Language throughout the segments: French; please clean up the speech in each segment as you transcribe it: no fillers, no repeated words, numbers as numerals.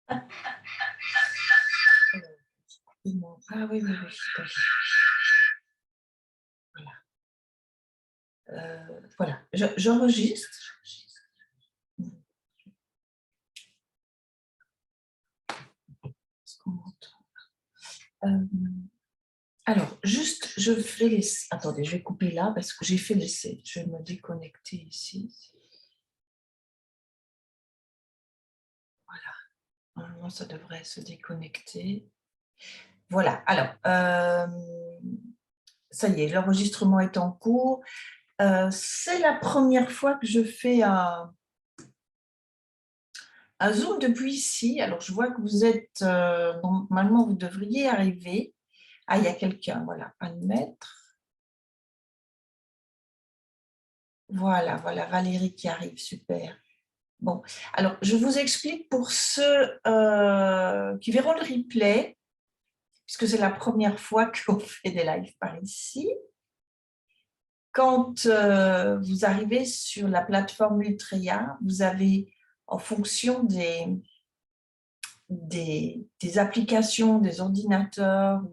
Ah oui, oui, oui. Oui. Voilà, j'enregistre. Est-ce qu'on m'entend? Alors, juste, je fais les... Attendez, je vais couper là parce que j'ai fait l'essai. Je vais me déconnecter ici. Voilà. Normalement, ça devrait se déconnecter. Voilà. Alors, ça y est, l'enregistrement est en cours. C'est la première fois que je fais un Zoom depuis ici. Alors, je vois que vous êtes... normalement, vous devriez arriver. Ah, il y a quelqu'un, voilà, admettre. Voilà, voilà, Valérie qui arrive, super. Bon, alors, je vous explique pour ceux qui verront le replay, puisque c'est la première fois qu'on fait des lives par ici. Quand vous arrivez sur la plateforme Ultreya, vous avez, en fonction des applications, des ordinateurs,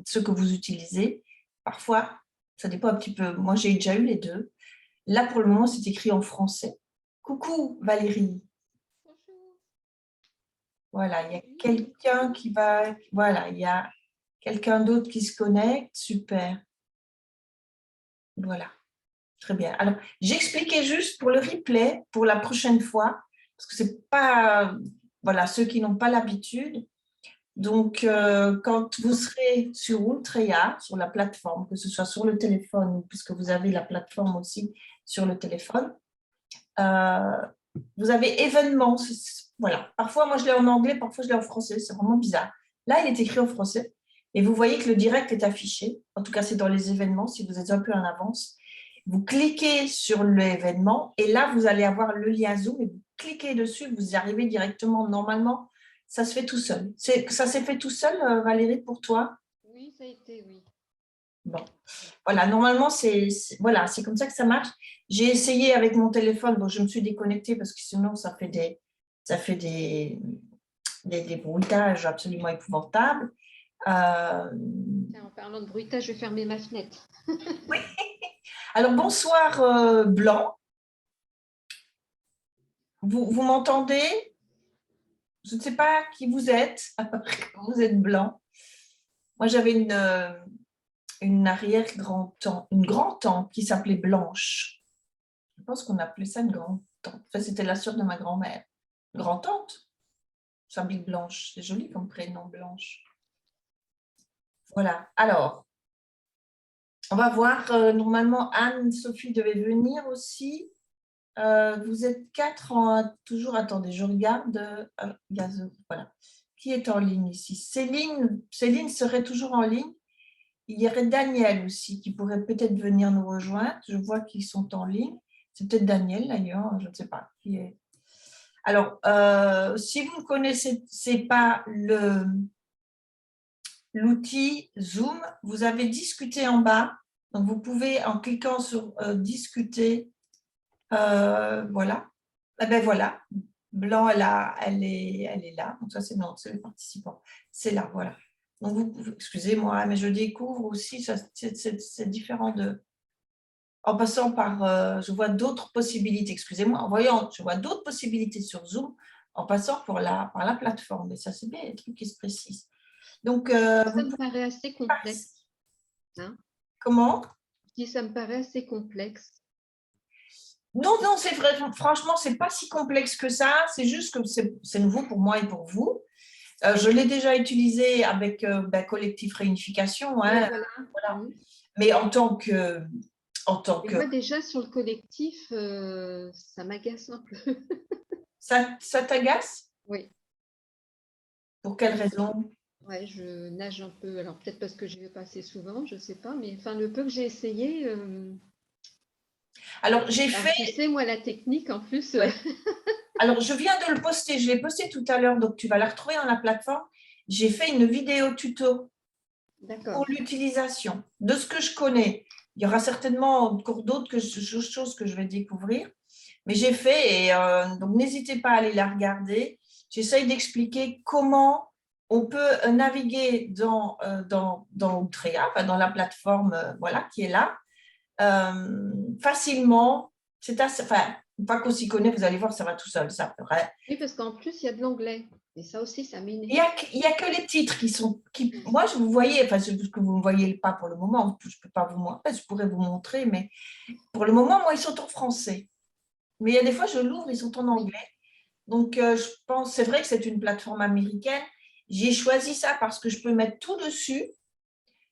ceux que vous utilisez, parfois, ça dépend un petit peu. Moi, j'ai déjà eu les deux. Là, pour le moment, c'est écrit en français. Coucou Valérie. Bonjour. Voilà, il y a quelqu'un qui va... Voilà, il y a quelqu'un d'autre qui se connecte. Super. Voilà, très bien. Alors, j'expliquais juste pour le replay, pour la prochaine fois, parce que c'est pas... Voilà, ceux qui n'ont pas l'habitude. Donc, quand vous serez sur Ultreya, sur la plateforme, que ce soit sur le téléphone, puisque vous avez la plateforme aussi sur le téléphone, vous avez événements. Voilà. Parfois, moi, je l'ai en anglais, parfois, je l'ai en français. C'est vraiment bizarre. Là, il est écrit en français. Et vous voyez que le direct est affiché. En tout cas, c'est dans les événements, si vous êtes un peu en avance. Vous cliquez sur l'événement et là, vous allez avoir le lien Zoom et vous cliquez dessus, vous y arrivez directement. Normalement, ça se fait tout seul. Ça s'est fait tout seul, Valérie, pour toi? Oui, ça a été, oui. Bon, voilà, normalement, voilà, c'est comme ça que ça marche. J'ai essayé avec mon téléphone, bon, je me suis déconnectée parce que sinon, ça fait des bruitages absolument épouvantables. Tiens, en parlant de bruitage, je vais fermer ma fenêtre. Oui. Alors, bonsoir, Blanc. Vous m'entendez? Je ne sais pas qui vous êtes. Vous êtes Blanc. Moi, j'avais une arrière-grand-tante, une grand-tante qui s'appelait Blanche. Je pense qu'on appelait ça une grand-tante. Enfin, c'était la sœur de ma grand-mère. Grand-tante, s'appelle Blanche. C'est joli comme prénom, Blanche. Voilà. Alors, on va voir. Normalement, Anne-Sophie devait venir aussi. Vous êtes 4 en... Toujours, attendez, je regarde. Voilà. Qui est en ligne ici? Céline serait toujours en ligne. Il y aurait Daniel aussi qui pourrait peut-être venir nous rejoindre. Je vois qu'ils sont en ligne. C'est peut-être Daniel d'ailleurs, je ne sais pas qui est. Alors, si vous ne connaissez pas l'outil Zoom, vous avez discuter en bas. Donc, vous pouvez, en cliquant sur discuter, voilà. Eh ben voilà, Blanc, elle est là. Donc, ça, c'est les participants. C'est là, voilà. Donc, vous pouvez, excusez-moi, mais je découvre aussi, c'est différent de... En passant par, je vois d'autres possibilités, excusez-moi, en voyant, je vois d'autres possibilités sur Zoom, en passant par la plateforme. Et ça, c'est bien, les trucs qui se précisent. Donc, Ça me paraît assez complexe. Hein? Comment? Ça me paraît assez complexe. Non, non, c'est vrai, franchement, c'est pas si complexe que ça, c'est juste que c'est nouveau pour moi et pour vous. Je l'ai déjà utilisé avec Collectif Réunification, hein, Ouais, voilà. Mais en tant que... Moi, déjà, sur le collectif, ça m'agace un peu. Ça t'agace? Oui. Pour quelle raison? Ouais, je nage un peu. Alors, peut-être parce que j'y vais pas assez souvent, je sais pas. Mais enfin, le peu que j'ai essayé... Alors, j'ai fait... Tu sais, moi, la technique, en plus... Ouais. Alors, je viens de le poster, je l'ai posté tout à l'heure, donc tu vas la retrouver dans la plateforme. J'ai fait une vidéo tuto pour l'utilisation de ce que je connais. Il y aura certainement encore d'autres choses que je vais découvrir, mais j'ai fait et donc n'hésitez pas à aller la regarder. j'essaye d'expliquer comment on peut naviguer dans Outrea, enfin, dans la plateforme voilà, qui est là, facilement. C'est assez, enfin, une fois qu'on s'y connaît, vous allez voir, ça va tout seul. Ça ferait. Oui, parce qu'en plus, il y a de l'anglais. Et ça aussi, ça m'énerve. Il y a que les titres qui sont… moi, je vous voyez, enfin, c'est parce que vous ne me voyez pas pour le moment, je peux pas vous montrer, je pourrais vous montrer, mais pour le moment, moi, ils sont en français. Mais il y a des fois, je l'ouvre, ils sont en anglais. Donc, je pense, c'est vrai que c'est une plateforme américaine. J'ai choisi ça parce que je peux mettre tout dessus.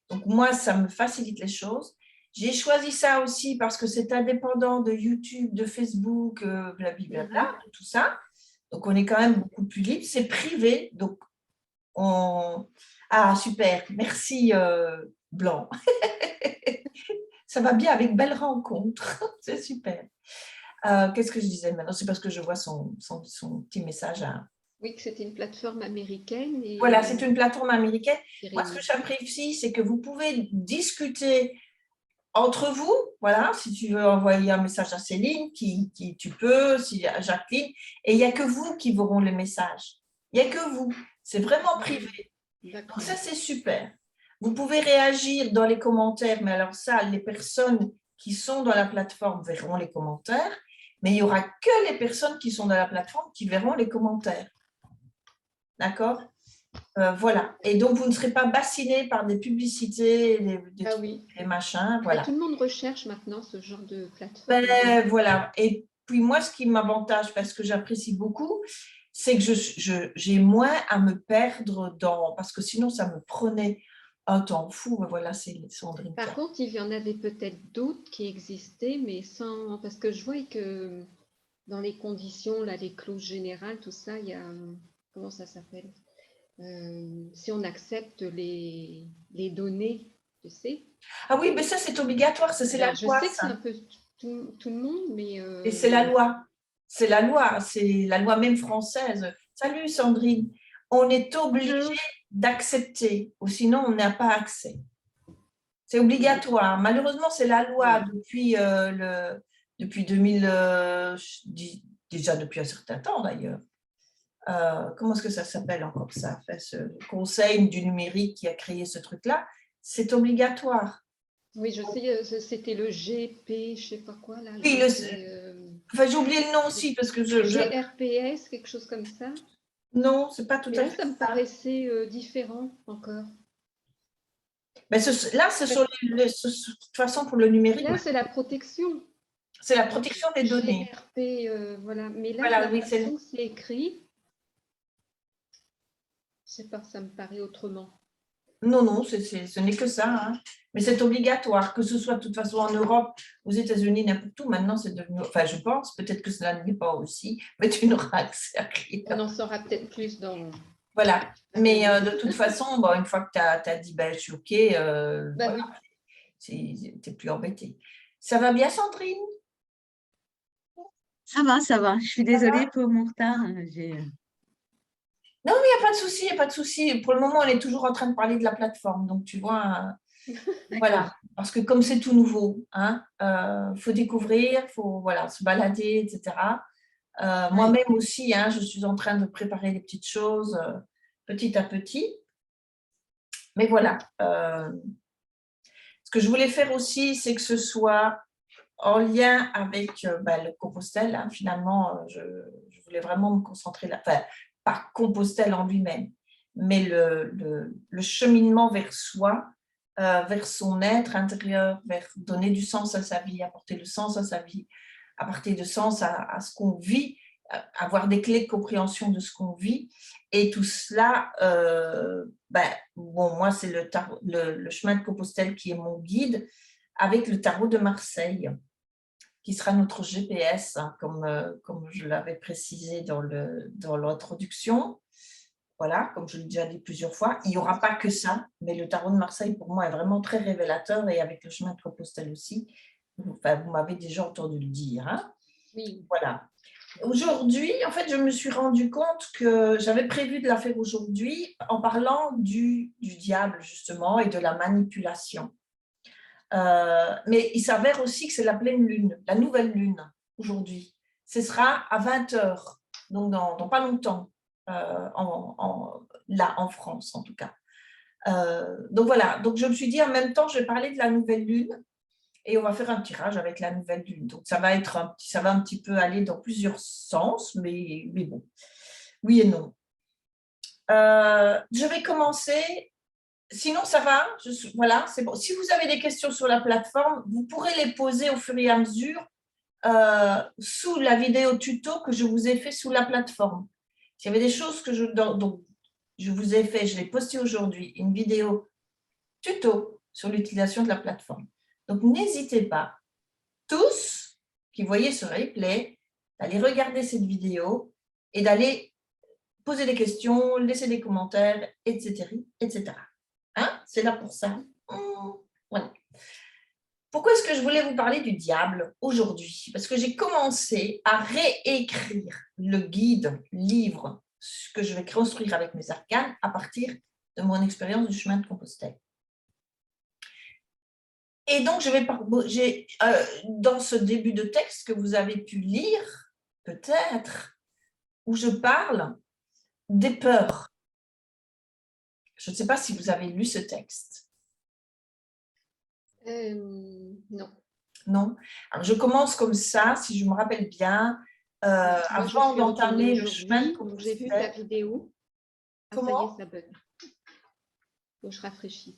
Donc, moi, ça me facilite les choses. J'ai choisi ça aussi parce que c'est indépendant de YouTube, de Facebook, blablabla, tout ça. Donc, on est quand même beaucoup plus libre. C'est privé. Donc, ah, super. Merci, Blanc. Ça va bien avec Belle Rencontre. C'est super. Qu'est-ce que je disais maintenant? C'est parce que je vois son petit message. Oui, que c'était une plateforme américaine. Et voilà, c'est une plateforme américaine. Moi, ce que j'apprécie, c'est que vous pouvez discuter entre vous. Voilà, si tu veux envoyer un message à Céline, tu peux, si à Jacqueline, et il n'y a que vous qui verront le message. Il n'y a que vous. C'est vraiment privé. Donc ça, c'est super. Vous pouvez réagir dans les commentaires, mais alors ça, les personnes qui sont dans la plateforme verront les commentaires, mais il n'y aura que les personnes qui sont dans la plateforme qui verront les commentaires. D'accord? Voilà. Et donc, vous ne serez pas bassiné par des publicités, des machins. Voilà. Et tout le monde recherche maintenant ce genre de plateforme. Ben, voilà. Et puis, moi, ce qui m'avantage, parce que j'apprécie beaucoup, c'est que j'ai moins à me perdre dans… Parce que sinon, ça me prenait un temps fou. Voilà, c'est Sandrine. Par contre, il y en avait peut-être d'autres qui existaient, mais sans… Parce que je vois que dans les conditions, là, les clauses générales, tout ça, il y a… Comment ça s'appelle? Si on accepte les données, tu sais. Ah oui, mais ça, c'est obligatoire. Ça, c'est la loi. Je sais que c'est un peu tout le monde, mais… Et c'est la loi. C'est la loi. C'est la loi même française. Salut, Sandrine. On est obligé d'accepter, ou sinon, on n'a pas accès. C'est obligatoire. Malheureusement, c'est la loi depuis 2000, déjà depuis un certain temps d'ailleurs. Comment est-ce que ça s'appelle encore ça? Enfin, ce conseil du numérique qui a créé ce truc-là, c'est obligatoire. Oui, je sais, c'était le GP, je sais pas quoi là. Oui, enfin, j'ai oublié le nom aussi parce que GRPS, quelque chose comme ça. Non, c'est pas tout Mais à là, fait ça me paraissait différent encore. Mais là, ce sont de toute façon pour le numérique. Là, c'est la protection. C'est la protection des données. GRP, voilà. Mais là, voilà, la façon que c'est écrit, je sais pas, ça me paraît autrement. Non, non, ce n'est que ça. Hein. Mais c'est obligatoire, que ce soit de toute façon en Europe, aux États-Unis, n'importe où. Maintenant, c'est devenu… Enfin, je pense, peut-être que cela n'est pas aussi, mais tu n'auras accès à rien. On en saura peut-être plus dans… Voilà. Mais de toute façon, bon, une fois que tu as dit, ben, je suis OK, voilà, tu n'es plus embêté. Ça va bien, Sandrine? Ça va, ça va. Je suis désolée pour mon retard. Non, mais il n'y a pas de souci, il n'y a pas de souci. Pour le moment, on est toujours en train de parler de la plateforme. Donc, tu vois, voilà. Parce que comme c'est tout nouveau, hein, faut découvrir, faut voilà, se balader, etc. Moi-même aussi, hein, je suis en train de préparer des petites choses petit à petit. Mais voilà. Ce que je voulais faire aussi, c'est que ce soit en lien avec le Compostelle. Hein, finalement, je voulais vraiment me concentrer là. Enfin, pas Compostelle en lui-même, mais le cheminement vers soi, vers son être intérieur, vers donner du sens à sa vie, apporter le sens à sa vie, apporter du sens à ce qu'on vit, avoir des clés de compréhension de ce qu'on vit. Et tout cela, bon, moi, c'est le chemin de Compostelle qui est mon guide, avec le tarot de Marseille, qui sera notre GPS, hein, comme je l'avais précisé dans l'introduction. Voilà, comme je l'ai déjà dit plusieurs fois, il n'y aura pas que ça, mais le tarot de Marseille, pour moi, est vraiment très révélateur, et avec le chemin de Compostelle aussi. Enfin, vous m'avez déjà entendu le dire. Hein. Oui. Voilà. Aujourd'hui, en fait, je me suis rendu compte que j'avais prévu de la faire aujourd'hui en parlant du diable, justement, et de la manipulation. Mais il s'avère aussi que c'est la pleine lune, la nouvelle lune, aujourd'hui. Ce sera à 20h, donc dans pas longtemps. là, en France, en tout cas. Donc voilà, donc je me suis dit en même temps, je vais parler de la nouvelle lune et on va faire un tirage avec la nouvelle lune. Donc ça va un petit peu aller dans plusieurs sens, mais bon, oui et non. Je vais commencer. Sinon, ça va. Voilà, c'est bon. Si vous avez des questions sur la plateforme, vous pourrez les poser au fur et à mesure sous la vidéo tuto que je vous ai fait sous la plateforme. S'il y avait des choses que donc, je vous ai fait, je l'ai posté aujourd'hui, une vidéo tuto sur l'utilisation de la plateforme. Donc, n'hésitez pas, tous qui voyez ce replay, d'aller regarder cette vidéo et d'aller poser des questions, laisser des commentaires, etc. etc. Hein? C'est là pour ça. Voilà. Pourquoi est-ce que je voulais vous parler du diable aujourd'hui? Parce que j'ai commencé à réécrire le guide, livre que je vais construire avec mes arcanes à partir de mon expérience du chemin de Compostelle. Et donc, dans ce début de texte que vous avez pu lire, peut-être, où je parle des peurs. Je ne sais pas si vous avez lu ce texte. Non. Non. Alors, je commence comme ça, si je me rappelle bien, avant d'entamer le chemin. J'ai vu ta vidéo. Comment? Ça y est, ça bug. Faut que je rafraîchisse.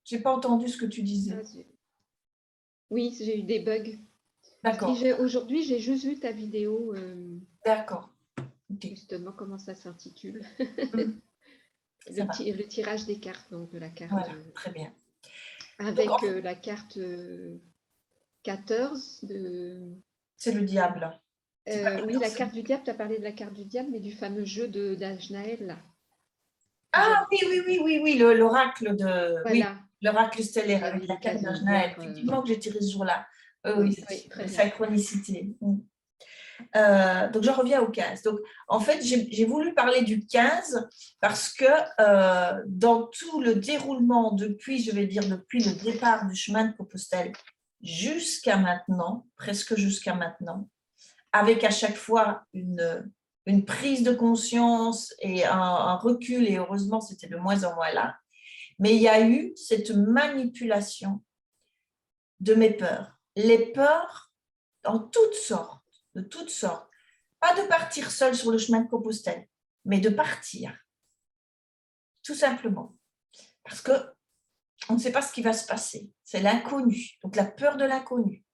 Je n'ai pas entendu ce que tu disais. Oui, j'ai eu des bugs. D'accord. Aujourd'hui, j'ai juste vu ta vidéo. D'accord. Okay. Justement, comment ça s'intitule? Le tirage des cartes, donc de la carte. Voilà, très bien. Avec donc, la carte 14 de... C'est le diable. Oui, la carte du diable, tu as parlé de la carte du diable, mais du fameux jeu d'Ajnaël, là. Ah oui, l'oracle de... Voilà. Oui, l'oracle stellaire avec la carte d'Ajnaël. Effectivement que j'ai tiré ce jour-là. Oui, c'est synchronicité. Donc, je reviens au 15. Donc, en fait, j'ai voulu parler du 15 parce que dans tout le déroulement depuis le départ du chemin de Compostelle jusqu'à maintenant, presque jusqu'à maintenant, avec à chaque fois une prise de conscience et un recul, et heureusement, c'était de moins en moins là, mais il y a eu cette manipulation de mes peurs. Les peurs en toutes sortes, de toutes sortes. Pas de partir seul sur le chemin de Compostelle, mais de partir. Tout simplement. Parce qu'on ne sait pas ce qui va se passer. C'est l'inconnu. Donc la peur de l'inconnu,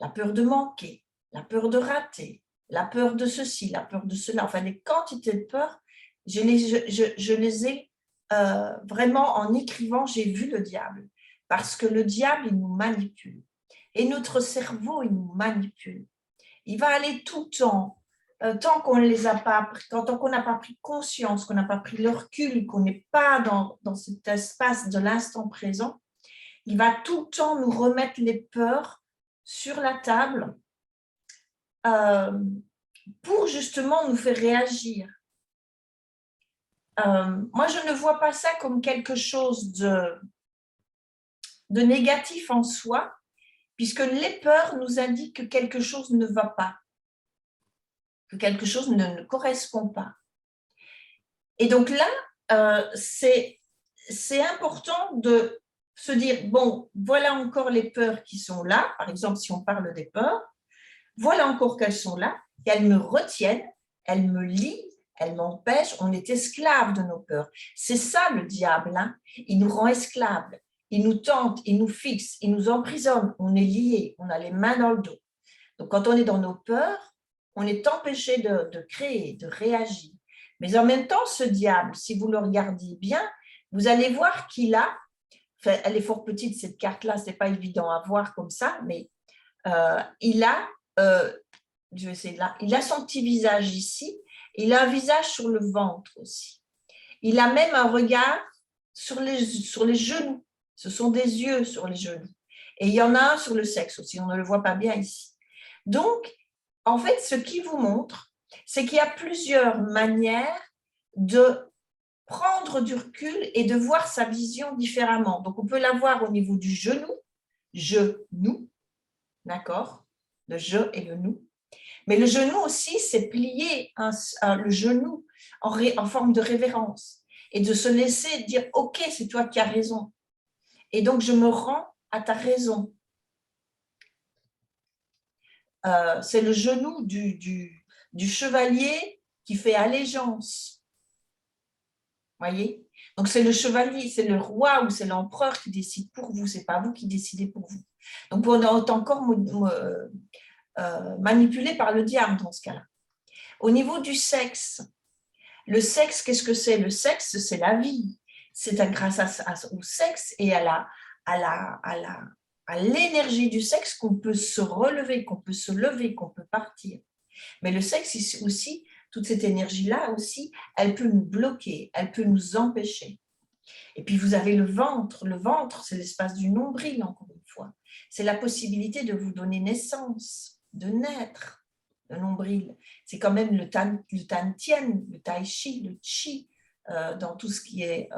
la peur de manquer, la peur de rater, la peur de ceci, la peur de cela. Enfin, des quantités de peurs. Je les ai vraiment en écrivant, j'ai vu le diable. Parce que le diable, il nous manipule. Et notre cerveau, il nous manipule. Il va aller tout le temps, tant qu'on ne les a pas, tant qu'on n'a pas pris conscience, qu'on n'a pas pris le recul, qu'on n'est pas dans cet espace de l'instant présent, il va tout le temps nous remettre les peurs sur la table pour justement nous faire réagir. Moi, je ne vois pas ça comme quelque chose de négatif en soi, puisque les peurs nous indiquent que quelque chose ne va pas, que quelque chose ne correspond pas. Et donc là, c'est important de se dire, bon, voilà encore les peurs qui sont là, par exemple, si on parle des peurs, voilà encore qu'elles sont là, et elles me retiennent, elles me lient, elles m'empêchent, on est esclave de nos peurs. C'est ça le diable, hein? Il nous rend esclaves, il nous tente, il nous fixe, il nous emprisonne, on est lié, on a les mains dans le dos. Donc quand on est dans nos peurs, on est empêché de créer, de réagir. Mais en même temps, ce diable, si vous le regardez bien, vous allez voir qu'il a, enfin, elle est fort petite cette carte-là, ce n'est pas évident à voir comme ça, mais il a, je vais essayer là, il a son petit visage ici, il a un visage sur le ventre aussi. Il a même un regard sur les genoux, ce sont des yeux sur les genoux. Et il y en a un sur le sexe aussi, on ne le voit pas bien ici. Donc, en fait, ce qui vous montre, c'est qu'il y a plusieurs manières de prendre du recul et de voir sa vision différemment. Donc, on peut la voir au niveau du genou, je-nous, d'accord? Le je et le nous. Mais le genou aussi, c'est plié. Le genou, en forme de révérence et de se laisser dire « Ok, c'est toi qui as raison. Et donc, je me rends à ta raison. » C'est le genou du chevalier qui fait allégeance. Voyez? Donc, c'est le chevalier, c'est le roi ou c'est l'empereur qui décide pour vous, ce n'est pas vous qui décidez pour vous. Donc, on est encore manipulé par le diable dans ce cas-là. Au niveau du sexe, le sexe, qu'est-ce que c'est? Le sexe, c'est la vie. C'est grâce au sexe et à l'énergie du sexe qu'on peut se relever, qu'on peut se lever, qu'on peut partir. Mais le sexe aussi, toute cette énergie-là aussi, elle peut nous bloquer, elle peut nous empêcher. Et puis vous avez le ventre. Le ventre, c'est l'espace du nombril, encore une fois. C'est la possibilité de vous donner naissance, de naître, le nombril. C'est quand même le tantien, le tai chi, le chi, dans tout ce qui est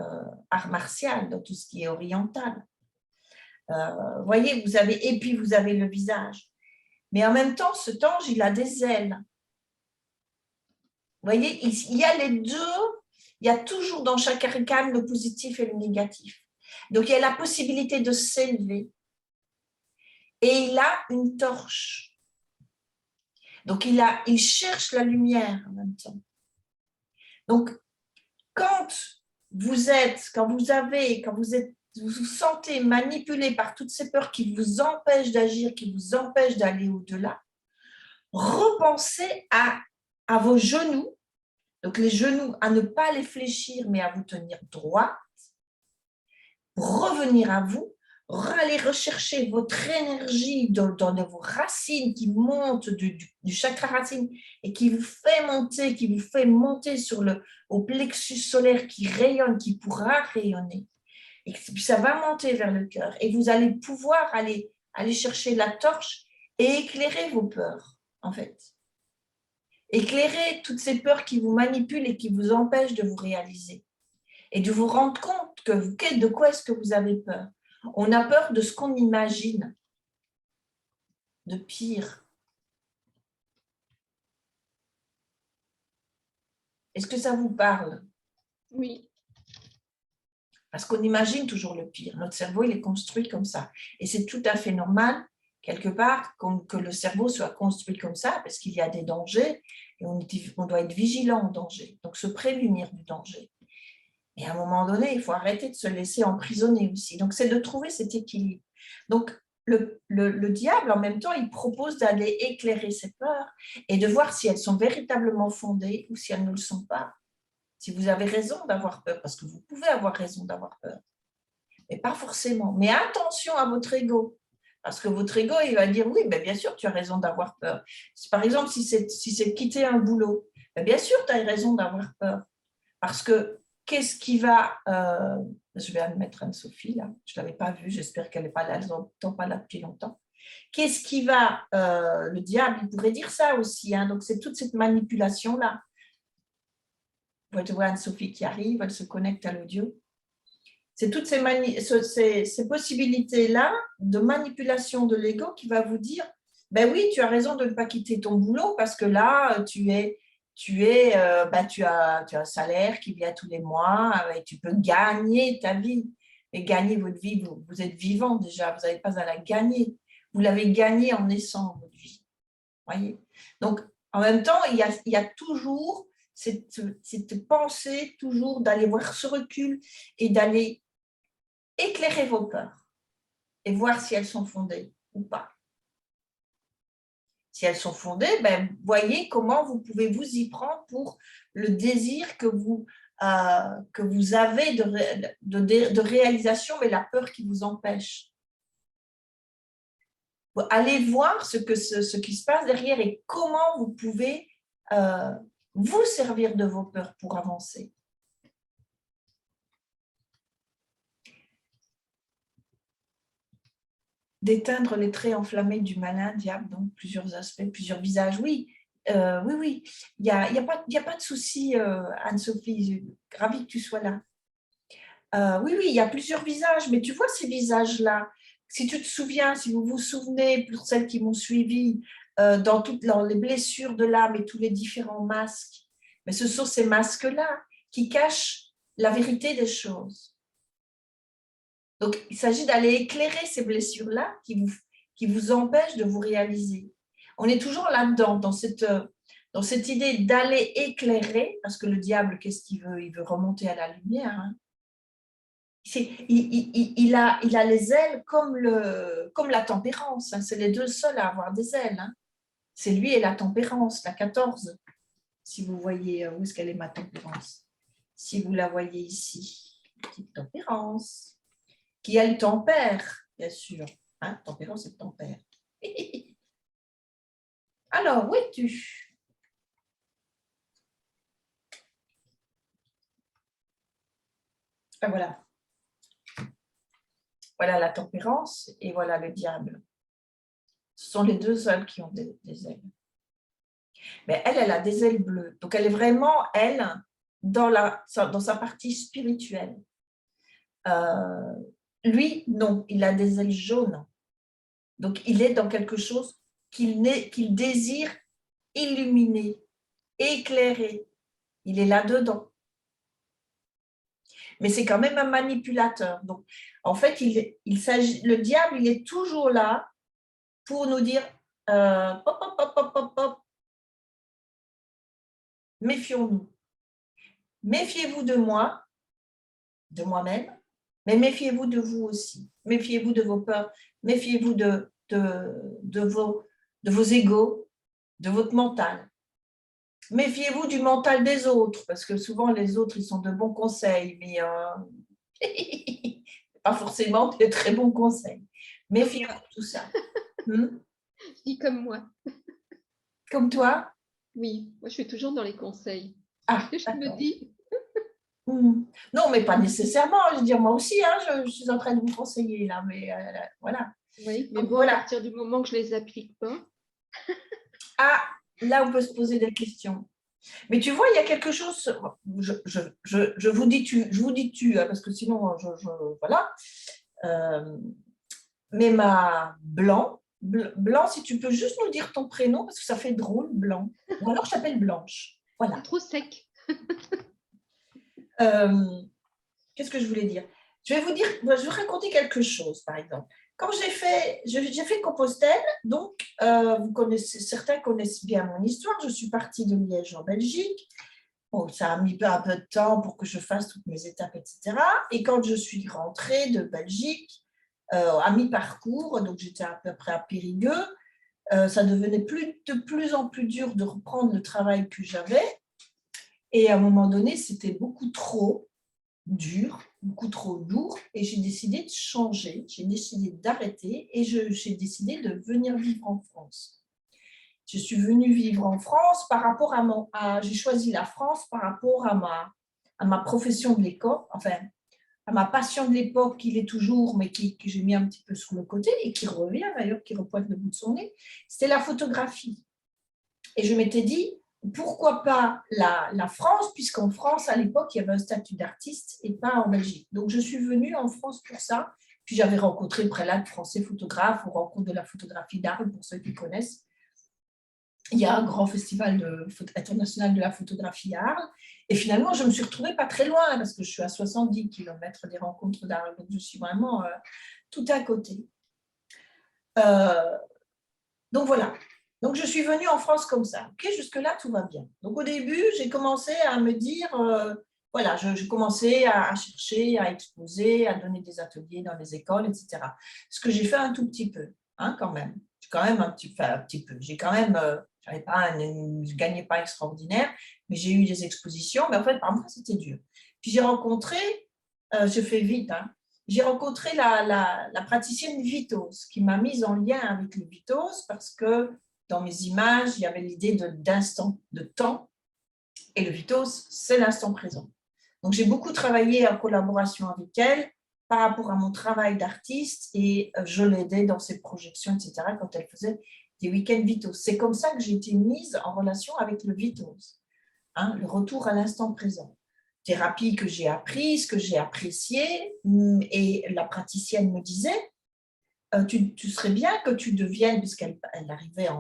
art martial, dans tout ce qui est oriental. Voyez, et puis vous avez le visage. Mais en même temps, cet ange, il a des ailes. Vous voyez, il y a les deux, il y a toujours dans chaque arcane le positif et le négatif. Donc, il y a la possibilité de s'élever. Et il a une torche. Donc, il cherche la lumière en même temps. Donc, quand vous vous sentez manipulé par toutes ces peurs qui vous empêchent d'agir, qui vous empêchent d'aller au-delà, repensez à vos genoux. Donc, les genoux, à ne pas les fléchir, mais à vous tenir droit, revenir à vous, aller rechercher votre énergie dans vos racines qui montent du chakra racine et qui vous fait monter au plexus solaire qui rayonne, qui pourra rayonner. Et puis ça va monter vers le cœur. Et vous allez pouvoir aller chercher la torche et éclairer vos peurs, en fait. Éclairer toutes ces peurs qui vous manipulent et qui vous empêchent de vous réaliser. Et de vous rendre compte de quoi est-ce que vous avez peur. On a peur de ce qu'on imagine, de pire. Est-ce que ça vous parle? Oui. Parce qu'on imagine toujours le pire. Notre cerveau, il est construit comme ça. Et c'est tout à fait normal, quelque part, que le cerveau soit construit comme ça, parce qu'il y a des dangers et on doit être vigilant au danger. Donc, se prémunir du danger. Et à un moment donné, il faut arrêter de se laisser emprisonner aussi. Donc, c'est de trouver cet équilibre. Donc, le diable, en même temps, il propose d'aller éclairer ses peurs et de voir si elles sont véritablement fondées ou si elles ne le sont pas. Si vous avez raison d'avoir peur, parce que vous pouvez avoir raison d'avoir peur, mais pas forcément. Mais attention à votre ego, parce que votre ego, il va dire oui, ben bien sûr, tu as raison d'avoir peur. Par exemple, si c'est quitter un boulot, ben bien sûr, tu as raison d'avoir peur, parce que qu'est-ce qui va… je vais admettre Anne-Sophie, là. Je ne l'avais pas vue, j'espère qu'elle n'est pas là, pas là depuis longtemps. Qu'est-ce qui va… le diable, il pourrait dire ça aussi. Hein, donc, c'est toute cette manipulation-là. Vous voyez Anne-Sophie qui arrive, elle se connecte à l'audio. C'est toutes ces possibilités-là de manipulation de l'ego qui va vous dire ben oui, tu as raison de ne pas quitter ton boulot parce que là, tu as un salaire qui vient tous les mois et tu peux gagner ta vie. Et gagner votre vie, vous êtes vivant déjà, vous n'avez pas à la gagner. Vous l'avez gagnée en naissant, votre vie. Voyez. Donc, en même temps, il y a toujours cette pensée, toujours d'aller voir ce recul et d'aller éclairer vos peurs et voir si elles sont fondées ou pas. Si elles sont fondées, ben, voyez comment vous pouvez vous y prendre pour le désir que vous avez de réalisation, mais la peur qui vous empêche. Allez voir ce qui se passe derrière et comment vous pouvez vous servir de vos peurs pour avancer. D'éteindre les traits enflammés du malin diable, donc plusieurs aspects, plusieurs visages. Oui, oui, il n'y a pas de souci, Anne-Sophie, ravie que tu sois là. Oui, il y a plusieurs visages, mais tu vois ces visages-là, si tu te souviens, si vous vous souvenez, pour celles qui m'ont suivi, dans les blessures de l'âme et tous les différents masques, Mais ce sont ces masques-là qui cachent la vérité des choses. Donc, il s'agit d'aller éclairer ces blessures-là qui vous empêchent de vous réaliser. On est toujours là-dedans, dans cette idée d'aller éclairer, parce que le diable, qu'est-ce qu'il veut? Il veut remonter à la lumière. Hein. Il a les ailes comme la tempérance. Hein. C'est les deux seuls à avoir des ailes. Hein. C'est lui et la tempérance, la 14. Si vous voyez, où est-ce qu'elle est ma tempérance? Si vous la voyez ici, petite tempérance. Qui elle tempère, bien sûr. Hein, tempérance, c'est tempère. Alors, où es-tu? Ah, voilà. Voilà la tempérance et voilà le diable. Ce sont les deux seuls qui ont des ailes. Mais elle a des ailes bleues. Donc, elle est vraiment, elle, dans sa partie spirituelle. Lui, non, il a des ailes jaunes. Donc, il est dans quelque chose qu'il désire illuminer, éclairer. Il est là-dedans. Mais c'est quand même un manipulateur. Donc, en fait, le diable, il est toujours là pour nous dire hop, hop, hop, hop, hop, hop. Méfions-nous. Méfiez-vous de moi, de moi-même, mais méfiez-vous de vous aussi. Méfiez-vous de vos peurs, méfiez-vous de vos égos, de votre mental. Méfiez-vous du mental des autres, parce que souvent les autres, ils sont de bons conseils, mais pas forcément de très bons conseils. Méfiez-vous de tout ça. Je dis comme moi. Comme toi? Oui, moi je suis toujours dans les conseils. Ah, Je me dis. Non, mais pas nécessairement. Je veux dire, moi aussi, hein, je suis en train de vous conseiller là, mais voilà. Oui, mais donc, bon, voilà. à partir du moment que je ne les applique pas. Ah, là, on peut se poser des questions. Mais tu vois, il y a quelque chose. Je vous dis tu, hein, parce que sinon, voilà. Mais Blanc, si tu peux juste nous dire ton prénom, parce que ça fait drôle, Blanc. Ou alors, je t'appelle Blanche. Voilà. C'est trop sec. Qu'est-ce que je voulais dire? Je vais vous raconter quelque chose, par exemple. Quand j'ai fait Compostelle, donc certains connaissent bien mon histoire. Je suis partie de Liège en Belgique. Bon, ça a mis un peu de temps pour que je fasse toutes mes étapes, etc. Et quand je suis rentrée de Belgique, à mi-parcours, donc j'étais à peu près à Périgueux, ça devenait de plus en plus dur de reprendre le travail que j'avais. Et à un moment donné, c'était beaucoup trop dur, beaucoup trop lourd, et j'ai décidé de changer, j'ai décidé d'arrêter, et j'ai décidé de venir vivre en France. Je suis venue vivre en France par rapport j'ai choisi la France par rapport à ma profession de l'école, enfin, à ma passion de l'époque, qui l'est toujours, mais que j'ai mis un petit peu sur le côté, et qui revient d'ailleurs, qui repointe le bout de son nez, c'était la photographie. Et je m'étais dit, pourquoi pas la France, puisqu'en France, à l'époque, il y avait un statut d'artiste et pas en Belgique. Donc, je suis venue en France pour ça. Puis, j'avais rencontré le prélat français photographe au rencontre de la photographie d'Arles, pour ceux qui connaissent. Il y a un grand festival international de la photographie à Arles. Et finalement, je me suis retrouvée pas très loin, parce que je suis à 70 km des rencontres d'Arles. Donc, je suis vraiment tout à côté. Donc, voilà. Donc, je suis venue en France comme ça. Okay, jusque-là, tout va bien. Donc, au début, j'ai commencé à me dire, voilà, je commençais à chercher, à exposer, à donner des ateliers dans les écoles, etc. Ce que j'ai fait un tout petit peu, hein, quand même. J'ai quand même un petit peu. J'ai quand même, je ne gagnais pas extraordinaire, mais j'ai eu des expositions. Mais en fait, par moi, c'était dur. Puis, j'ai rencontré, je fais vite, hein, j'ai rencontré la praticienne Vitos, qui m'a mise en lien avec le Vitos, parce que dans mes images, il y avait l'idée d'instant, de temps, et le Vitos, c'est l'instant présent. Donc, j'ai beaucoup travaillé en collaboration avec elle par rapport à mon travail d'artiste, et je l'aidais dans ses projections, etc., quand elle faisait des week-ends Vitos. C'est comme ça que j'ai été mise en relation avec le Vitos, hein, le retour à l'instant présent. Thérapie que j'ai apprise, que j'ai appréciée, et la praticienne me disait, tu serais bien que tu deviennes, puisqu'elle arrivait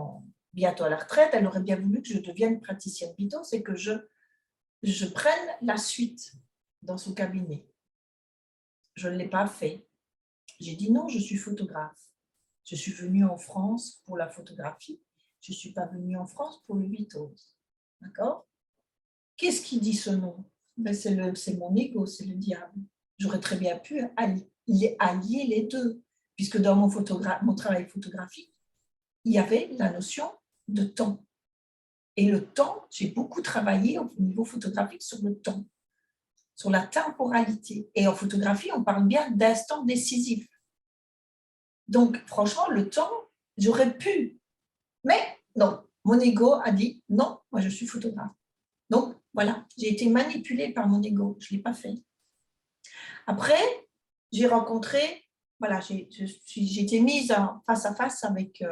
bientôt à la retraite, elle aurait bien voulu que je devienne praticienne Vitos et que je je prenne la suite dans son cabinet. Je ne l'ai pas fait. J'ai dit non, je suis photographe. Je suis venue en France pour la photographie. Je ne suis pas venue en France pour le vitose. D'accord? Qu'est-ce qui dit ce nom? Ben, c'est mon ego, c'est le diable. J'aurais très bien pu allier les deux, puisque dans mon travail photographique, il y avait la notion de temps. Et le temps, j'ai beaucoup travaillé au niveau photographique sur le temps, sur la temporalité. Et en photographie, on parle bien d'instants décisifs. Donc, franchement, le temps, j'aurais pu. Mais non, mon ego a dit non, moi je suis photographe. Donc, voilà, j'ai été manipulée par mon ego, je ne l'ai pas fait. Après, j'ai rencontré, voilà, j'ai été mise face à face avec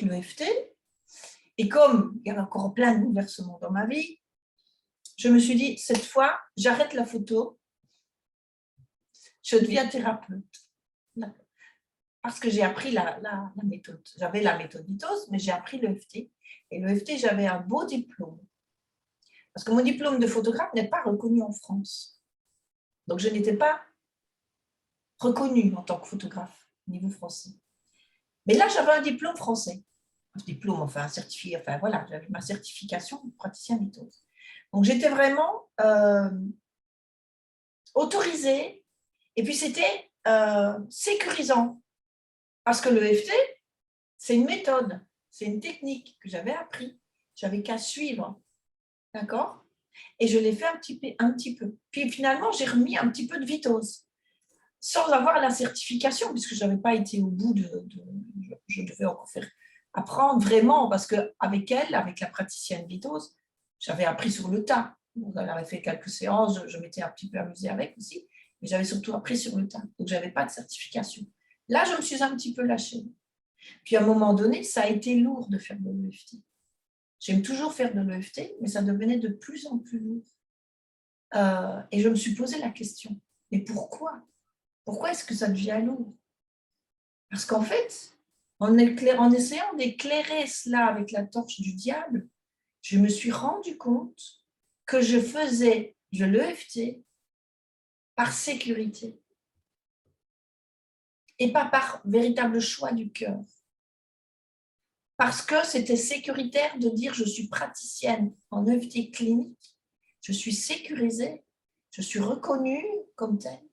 l'EFT. Et comme il y avait encore plein de bouleversements dans ma vie, je me suis dit, cette fois, j'arrête la photo, je deviens thérapeute. Parce que j'ai appris la méthode. J'avais la méthode vitose, mais j'ai appris l'EFT. Et l'EFT, j'avais un beau diplôme. Parce que mon diplôme de photographe n'est pas reconnu en France. Donc, je n'étais pas reconnue en tant que photographe au niveau français. Mais là, j'avais un diplôme français. Un diplôme, enfin un certifié, enfin voilà, j'avais ma certification de praticien vitose. Donc, j'étais vraiment autorisée. Et puis, c'était sécurisant. Parce que l'EFT, c'est une méthode, c'est une technique que j'avais appris. J'avais qu'à suivre. D'accord? Et je l'ai fait un petit peu. Puis finalement, j'ai remis un petit peu de vitose, sans avoir la certification, puisque je n'avais pas été au bout je devais encore faire apprendre vraiment, parce qu'avec elle, avec la praticienne vitose, j'avais appris sur le tas. On avait fait quelques séances, je m'étais un petit peu amusée avec aussi, mais j'avais surtout appris sur le tas. Donc, je n'avais pas de certification. Là, je me suis un petit peu lâchée. Puis, à un moment donné, ça a été lourd de faire de l'EFT. J'aime toujours faire de l'EFT, mais ça devenait de plus en plus lourd. Et je me suis posé la question, mais pourquoi? Pourquoi est-ce que ça devient lourd? Parce qu'en fait, en essayant d'éclairer cela avec la torche du diable, je me suis rendu compte que je faisais de l'EFT par sécurité et pas par véritable choix du cœur. Parce que c'était sécuritaire de dire je suis praticienne en EFT clinique, je suis sécurisée, je suis reconnue comme telle.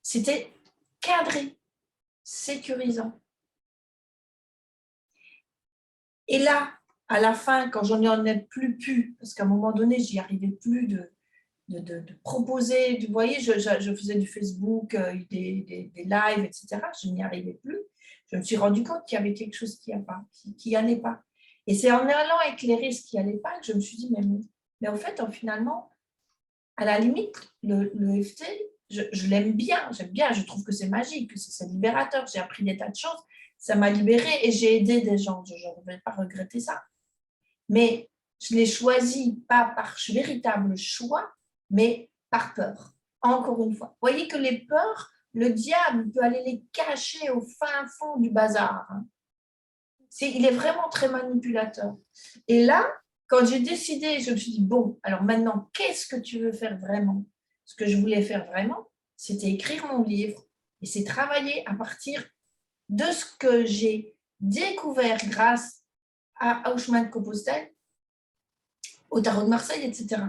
C'était cadré, sécurisant. Et là, à la fin, quand j'en ai plus pu, parce qu'à un moment donné, j'y arrivais plus de proposer, vous voyez, je faisais du Facebook, des lives, etc. Je n'y arrivais plus. Je me suis rendu compte qu'il y avait quelque chose qui n'allait pas. Et c'est en allant éclairer ce qui n'allait pas que je me suis dit, mais en fait, finalement, à la limite, le FT, je l'aime bien, j'aime bien, je trouve que c'est magique, que c'est libérateur, j'ai appris des tas de choses, ça m'a libérée et j'ai aidé des gens, je ne vais pas regretter ça. Mais je l'ai choisi pas par véritable choix, mais par peur. Encore une fois, vous voyez que les peurs, le diable peut aller les cacher au fin fond du bazar. Il est vraiment très manipulateur. Et là, quand j'ai décidé, je me suis dit, bon, alors maintenant, qu'est-ce que tu veux faire vraiment? Ce que je voulais faire vraiment, c'était écrire mon livre et c'est travailler à partir de ce que j'ai découvert grâce à chemin de Compostelle, au Tarot de Marseille, etc.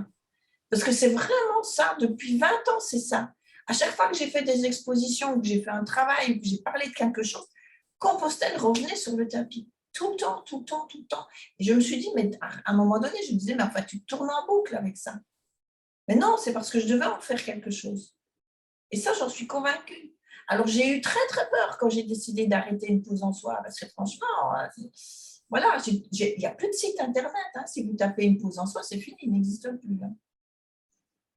Parce que c'est vraiment ça, depuis 20 ans, c'est ça. À chaque fois que j'ai fait des expositions, que j'ai fait un travail, que j'ai parlé de quelque chose, Compostelle revenait sur le tapis. Tout le temps, tout le temps, tout le temps. Et je me suis dit, mais à un moment donné, je me disais, mais enfin, tu tournes en boucle avec ça. Mais non, c'est parce que je devais en faire quelque chose. Et ça, j'en suis convaincue. Alors, j'ai eu très, très peur quand j'ai décidé d'arrêter une pause en soi, parce que franchement, voilà, il n'y a plus de site internet. Hein. Si vous tapez une pause en soi, c'est fini, il n'existe plus. Hein.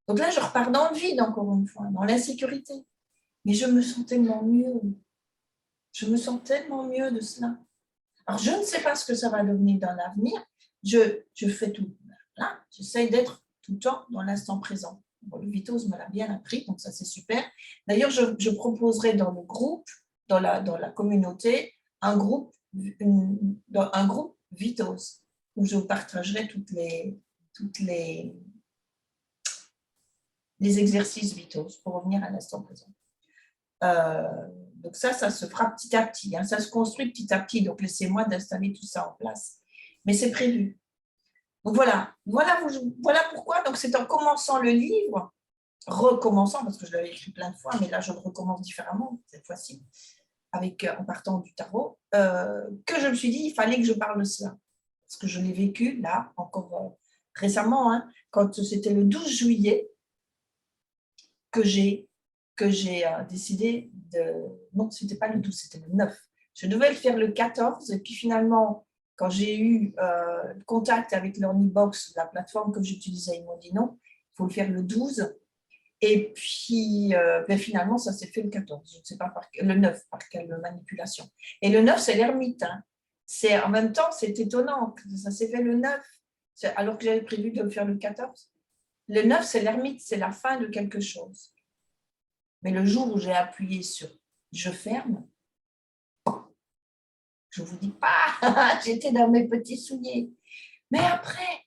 Donc là, je repars dans le vide, encore une fois, dans l'insécurité. Mais je me sens tellement mieux. Je me sens tellement mieux de cela. Alors, je ne sais pas ce que ça va devenir dans l'avenir. Je fais tout. Là, j'essaie d'être tout le temps dans l'instant présent. Bon, le Vitose me l'a bien appris, donc ça, c'est super. D'ailleurs, je proposerai dans le groupe, dans la communauté, un groupe Vitose. où je vous partagerai les exercices vitaux pour revenir à l'instant présent. Donc ça se fera petit à petit, hein, ça se construit petit à petit, donc laissez-moi d'installer tout ça en place. Mais c'est prévu. Donc voilà pourquoi. Donc c'est en commençant le livre, recommençant, parce que je l'avais écrit plein de fois, mais là je le recommence différemment cette fois-ci, en partant du tarot, que je me suis dit, il fallait que je parle de cela. Parce que je l'ai vécu là, encore récemment, hein, quand c'était le 12 juillet, que j'ai décidé de… Non, ce n'était pas le 12, c'était le 9. Je devais le faire le 14, et puis finalement, quand j'ai eu contact avec l'Ornibox, la plateforme que j'utilisais, ils m'ont dit non, il faut le faire le 12. Et puis, finalement, ça s'est fait le 14, je ne sais pas le 9, par quelle manipulation. Et le 9, c'est l'ermite. Hein. En même temps, c'est étonnant que ça s'est fait le 9, alors que j'avais prévu de le faire le 14. Le 9, c'est l'ermite, c'est la fin de quelque chose. Mais le jour où j'ai appuyé sur « je ferme », je ne vous dis pas, j'étais dans mes petits souliers. Mais après,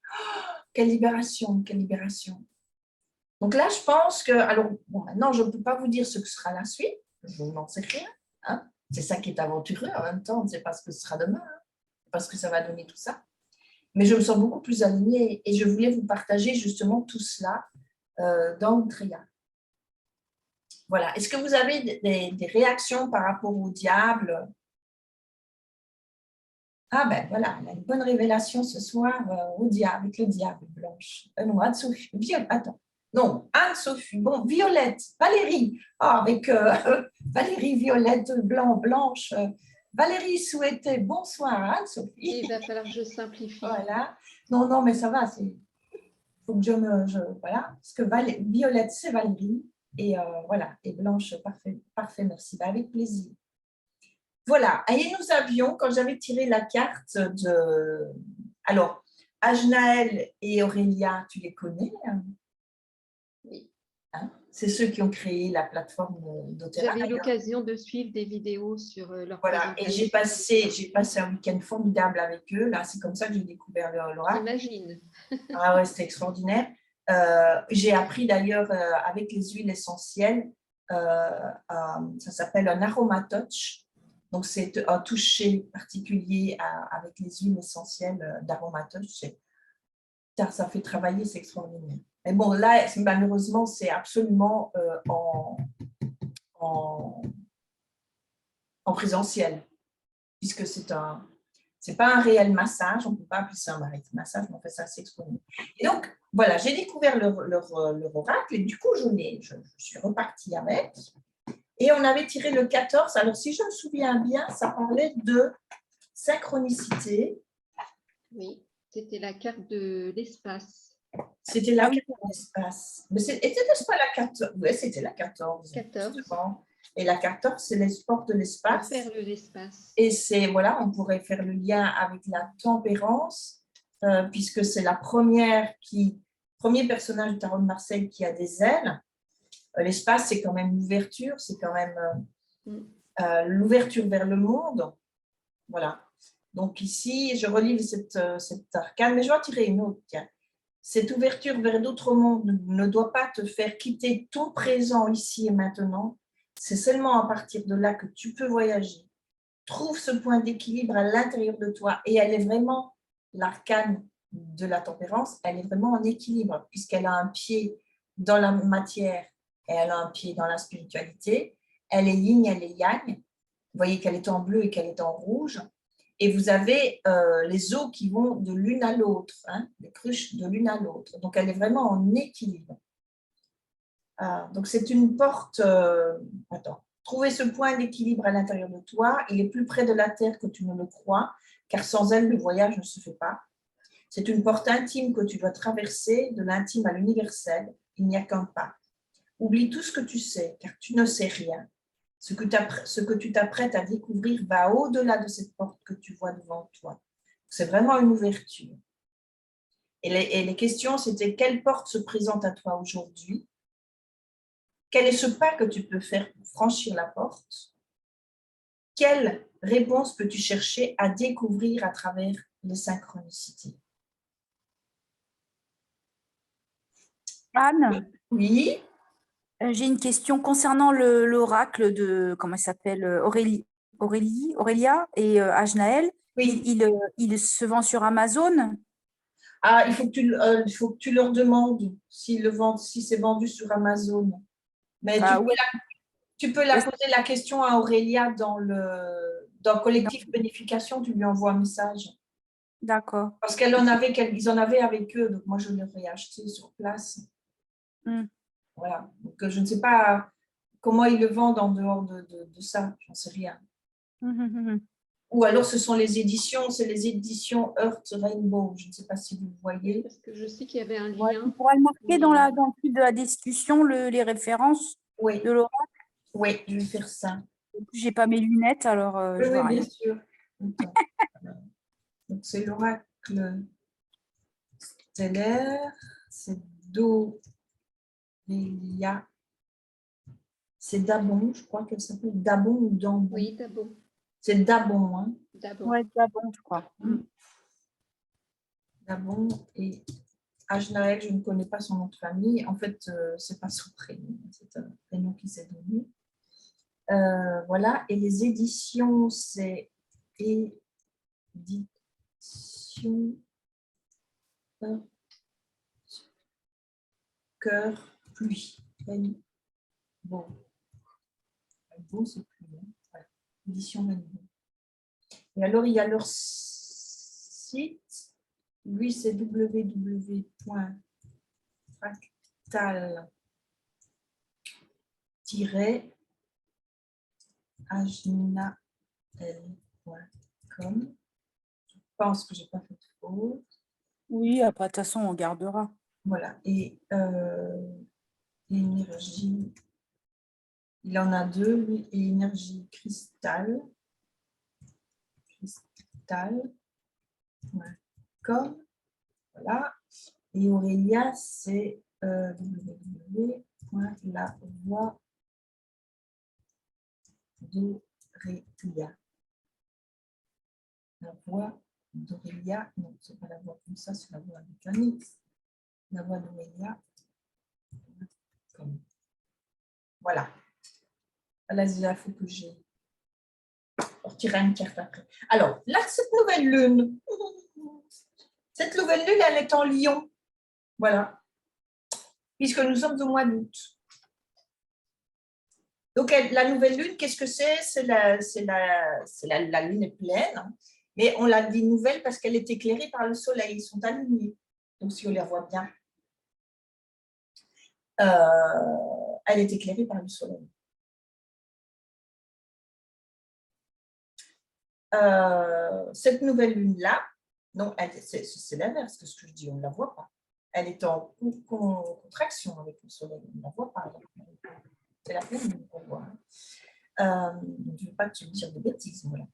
quelle libération, quelle libération. Donc là, je pense que… Alors, bon, maintenant, je ne peux pas vous dire ce que sera la suite, je n'en sais rien. Hein. C'est ça qui est aventureux, en même temps, on ne sait pas ce que ce sera demain, hein, parce que ça va donner tout ça. Mais je me sens beaucoup plus alignée et je voulais vous partager justement tout cela dans le triangle. Voilà. Est-ce que vous avez des réactions par rapport au diable? Ah ben voilà, elle a une bonne révélation ce soir au diable, avec le diable, Blanche. Non, Anne-Sophie, attends. Non, Anne-Sophie, bon, Violette, Valérie, avec Valérie, Violette, Blanche. Valérie souhaitait bonsoir, Anne-Sophie. Il va falloir que je simplifie. Voilà. Non, mais ça va, il faut que voilà, parce que Violette, c'est Valérie, et voilà, et Blanche, parfait, merci, ben, avec plaisir. Voilà, et nous avions, quand j'avais tiré la carte de… Alors, Ajnaël et Aurélia, tu les connais? Oui. Hein, c'est ceux qui ont créé la plateforme d'Otera. J'avais eu l'occasion de suivre des vidéos sur leur Voilà, et j'ai passé un week-end formidable avec eux. Là, c'est comme ça que j'ai découvert l'oracle. J'imagine. Ah ouais, c'était extraordinaire. J'ai appris d'ailleurs avec les huiles essentielles, ça s'appelle un aromatouch. Donc, c'est un toucher particulier avec les huiles essentielles d'aromatouch. Ça fait travailler, c'est extraordinaire. Mais bon, là, malheureusement, c'est absolument en présentiel, puisque c'est pas un réel massage, on ne peut pas appeler ça un massage, mais on fait ça assez extraordinaire. Et donc, voilà, j'ai découvert leur oracle, et du coup, je suis repartie avec. Et on avait tiré le 14. Alors, si je me souviens bien, ça parlait de synchronicité. Oui, c'était la carte de l'espace. C'était la carte de l'espace. Mais c'était pas la 14. Oui, c'était la 14. 14. Justement. Et la 14, c'est l'espoir de l'espace. Faire l'espace. Et c'est, voilà, on pourrait faire le lien avec la tempérance, puisque c'est premier personnage du tarot de Marseille qui a des ailes. L'espace, c'est quand même l'ouverture, c'est quand même l'ouverture vers le monde. Voilà. Donc ici, je relis cette arcane, mais je vais en tirer une autre. Tiens. Cette ouverture vers d'autres mondes ne doit pas te faire quitter ton présent ici et maintenant. C'est seulement à partir de là que tu peux voyager. Trouve ce point d'équilibre à l'intérieur de toi. Et elle est vraiment, l'arcane de la tempérance, elle est vraiment en équilibre, puisqu'elle a un pied dans la matière et elle a un pied dans la spiritualité. Elle est yin, elle est yang. Vous voyez qu'elle est en bleu et qu'elle est en rouge. Et vous avez les eaux qui vont de l'une à l'autre, hein, les cruches de l'une à l'autre. Donc, elle est vraiment en équilibre. Donc, c'est une porte… attends. Trouver ce point d'équilibre à l'intérieur de toi. Il est plus près de la terre que tu ne le crois, car sans elle, le voyage ne se fait pas. C'est une porte intime que tu dois traverser, de l'intime à l'universel. Il n'y a qu'un pas. Oublie tout ce que tu sais, car tu ne sais rien. Ce que tu t'apprêtes à découvrir va au-delà de cette porte que tu vois devant toi. C'est vraiment une ouverture. Et les questions, c'était quelle porte se présente à toi aujourd'hui? Quel est ce pas que tu peux faire pour franchir la porte? Quelle réponse peux-tu chercher à découvrir à travers les synchronicités? Anne, Oui, j'ai une question concernant l'oracle de, comment il s'appelle, Aurélia et Ajnaël. oui. Il se vend sur Amazon? Ah, il faut que tu leur demandes s'ils le vendent, si c'est vendu sur Amazon. Mais Bah, ouais, tu peux la poser la question à Aurélia dans le collectif Bénification, tu lui envoies un message. d'accord. Parce ils en avaient avec eux, donc moi je leur ai acheté sur place. Hmm. Voilà. Donc je ne sais pas comment ils le vendent en dehors de ça, j'en sais rien. Ou alors ce sont c'est les éditions Earth Rainbow, je ne sais pas si vous voyez. Parce que je sais qu'il y avait un Ouais, lien. tu pourras le marquer mais- dans le fil de la discussion, les références Oui, de l'oracle. oui, je vais faire ça. J'ai pas mes lunettes, alors Oui, je oui, vois rien. bien sûr. Donc c'est l'oracle stellaire, c'est Dorélia. C'est Dabon, je crois qu'elle s'appelle Dabon ou Dambon. Oui, d'abord. C'est Dabon, hein. D'abord. Ouais, d'abord, je crois. Dabon et Ajnaël, je ne connais pas son nom de famille. En fait, ce n'est pas son prénom, c'est un prénom qui s'est donné. Voilà, et les éditions, c'est édition Cœur Pluie. Bon, bon c'est plus long. Voilà. Édition Rainbow. Et alors, il y a leur site. Lui, c'est www.fractal-ajnael.com. Je pense que je n'ai pas fait de faute. Oui, après, de toute façon, on gardera. Voilà. Et énergie, il en a deux, lui, et énergie cristal. Cristal.com. Voilà. Et Aurélia, c'est www.lavoix d'Aurélia. La voix d'Aurélia, non, ce n'est pas la voix comme ça, c'est la voix avec un X. La voix d'Aurélia. Voilà. Là, il faut que j'ai sortirai une carte après. Alors, là, cette nouvelle lune, elle est en Lion. Voilà. Puisque nous sommes au mois d'août. Donc, la nouvelle lune, qu'est-ce que c'est? La lune est pleine, hein. Mais on l'a dit nouvelle parce qu'elle est éclairée par le soleil. Ils sont alignés. Donc, si on les voit bien, elle est éclairée par le soleil. Cette nouvelle lune-là, non, c'est l'inverse de ce que je dis, on ne la voit pas. Elle est en contraction avec le soleil, on ne la voit pas. C'est la pleine lune qu'on voit. Je ne veux pas te dire de bêtises. Voilà.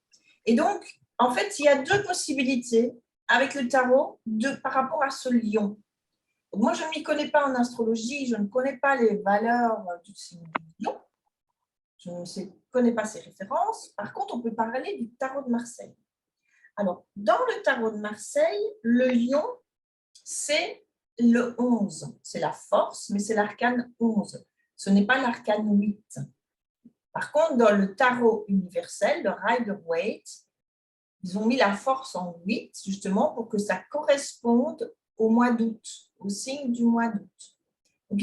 Et donc, en fait, il y a deux possibilités avec le tarot par rapport à ce lion. Moi, je ne m'y connais pas en astrologie, je ne connais pas les valeurs du signe du lion. Je ne connais pas ses références. Par contre, on peut parler du tarot de Marseille. Alors, dans le tarot de Marseille, le lion, c'est le 11. C'est la force, mais c'est l'arcane 11. Ce n'est pas l'arcane 8. Par contre, dans le tarot universel, le Rider-Waite, ils ont mis la force en 8, justement, pour que ça corresponde au mois d'août, au signe du mois d'août. Donc,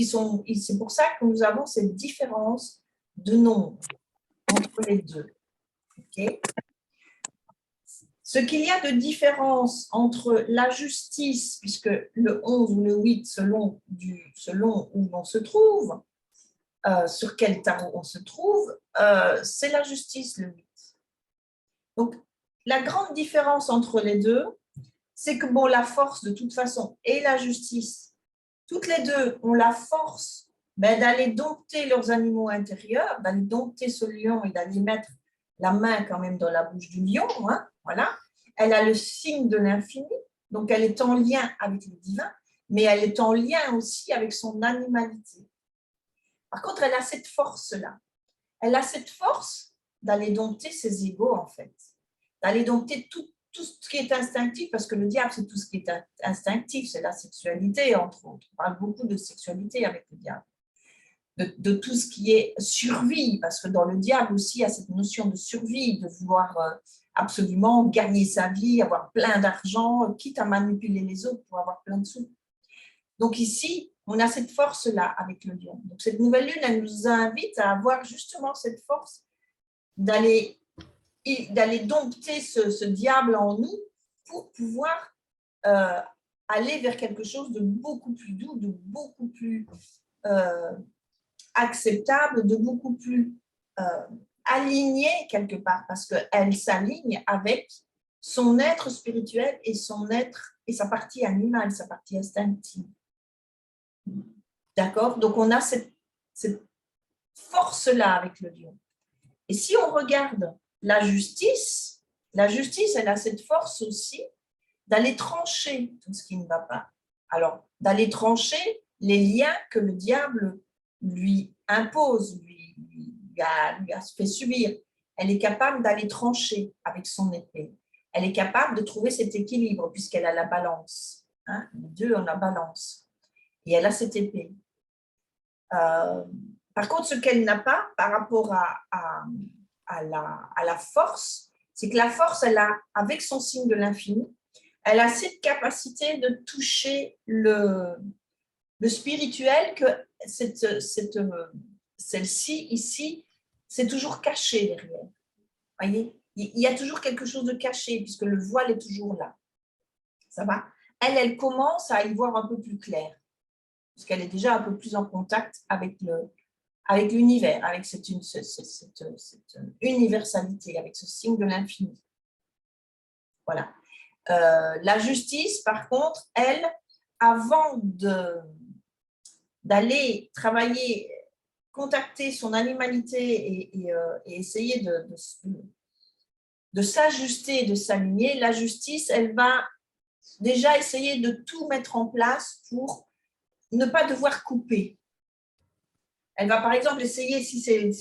c'est pour ça que nous avons cette différence de nombre entre les deux. Okay. Ce qu'il y a de différence entre la justice, puisque le 11 ou le 8, selon où l'on se trouve, sur quel tarot on se trouve, c'est la justice, le 8. Donc, la grande différence entre les deux, c'est que bon, la force, de toute façon, et la justice, toutes les deux ont la force d'aller dompter leurs animaux intérieurs, d'aller dompter ce lion et d'aller mettre la main quand même dans la bouche du lion. Hein, voilà. Elle a le signe de l'infini, donc elle est en lien avec le divin, mais elle est en lien aussi avec son animalité. Par contre, elle a cette force-là. Elle a cette force d'aller dompter ses égos, en fait. D'aller dompter tout ce qui est instinctif, parce que le diable, c'est tout ce qui est instinctif, c'est la sexualité, entre autres. On parle beaucoup de sexualité avec le diable. De tout ce qui est survie, parce que dans le diable aussi, il y a cette notion de survie, de vouloir absolument gagner sa vie, avoir plein d'argent, quitte à manipuler les autres pour avoir plein de sous. Donc ici, on a cette force-là avec le lion. Donc cette nouvelle lune, elle nous invite à avoir justement cette force d'aller dompter ce diable en nous pour pouvoir aller vers quelque chose de beaucoup plus doux, de beaucoup plus acceptable, de beaucoup plus aligné quelque part, parce qu'elle s'aligne avec son être spirituel et son être et sa partie animale, sa partie instinctive. D'accord? Donc, on a cette force-là avec le lion. Et si on regarde la justice, elle a cette force aussi d'aller trancher tout ce qui ne va pas. Alors, d'aller trancher les liens que le diable lui impose, lui a fait subir. Elle est capable d'aller trancher avec son épée. Elle est capable de trouver cet équilibre puisqu'elle a la balance. Hein? Les deux ont la balance. Et elle a cette épée. Par contre, ce qu'elle n'a pas par rapport à la force, c'est que la force, elle a, avec son signe de l'infini, elle a cette capacité de toucher le spirituel que celle-ci, ici, c'est toujours caché derrière. Voyez, il y a toujours quelque chose de caché puisque le voile est toujours là. Ça va? Elle commence à y voir un peu plus clair parce qu'elle est déjà un peu plus en contact avec l'univers, avec cette universalité, avec ce signe de l'infini. Voilà. La justice, par contre, elle, avant d'aller travailler, contacter son animalité et essayer de s'ajuster, de s'aligner, la justice, elle va déjà essayer de tout mettre en place pour ne pas devoir couper. Elle va par exemple essayer, si c'est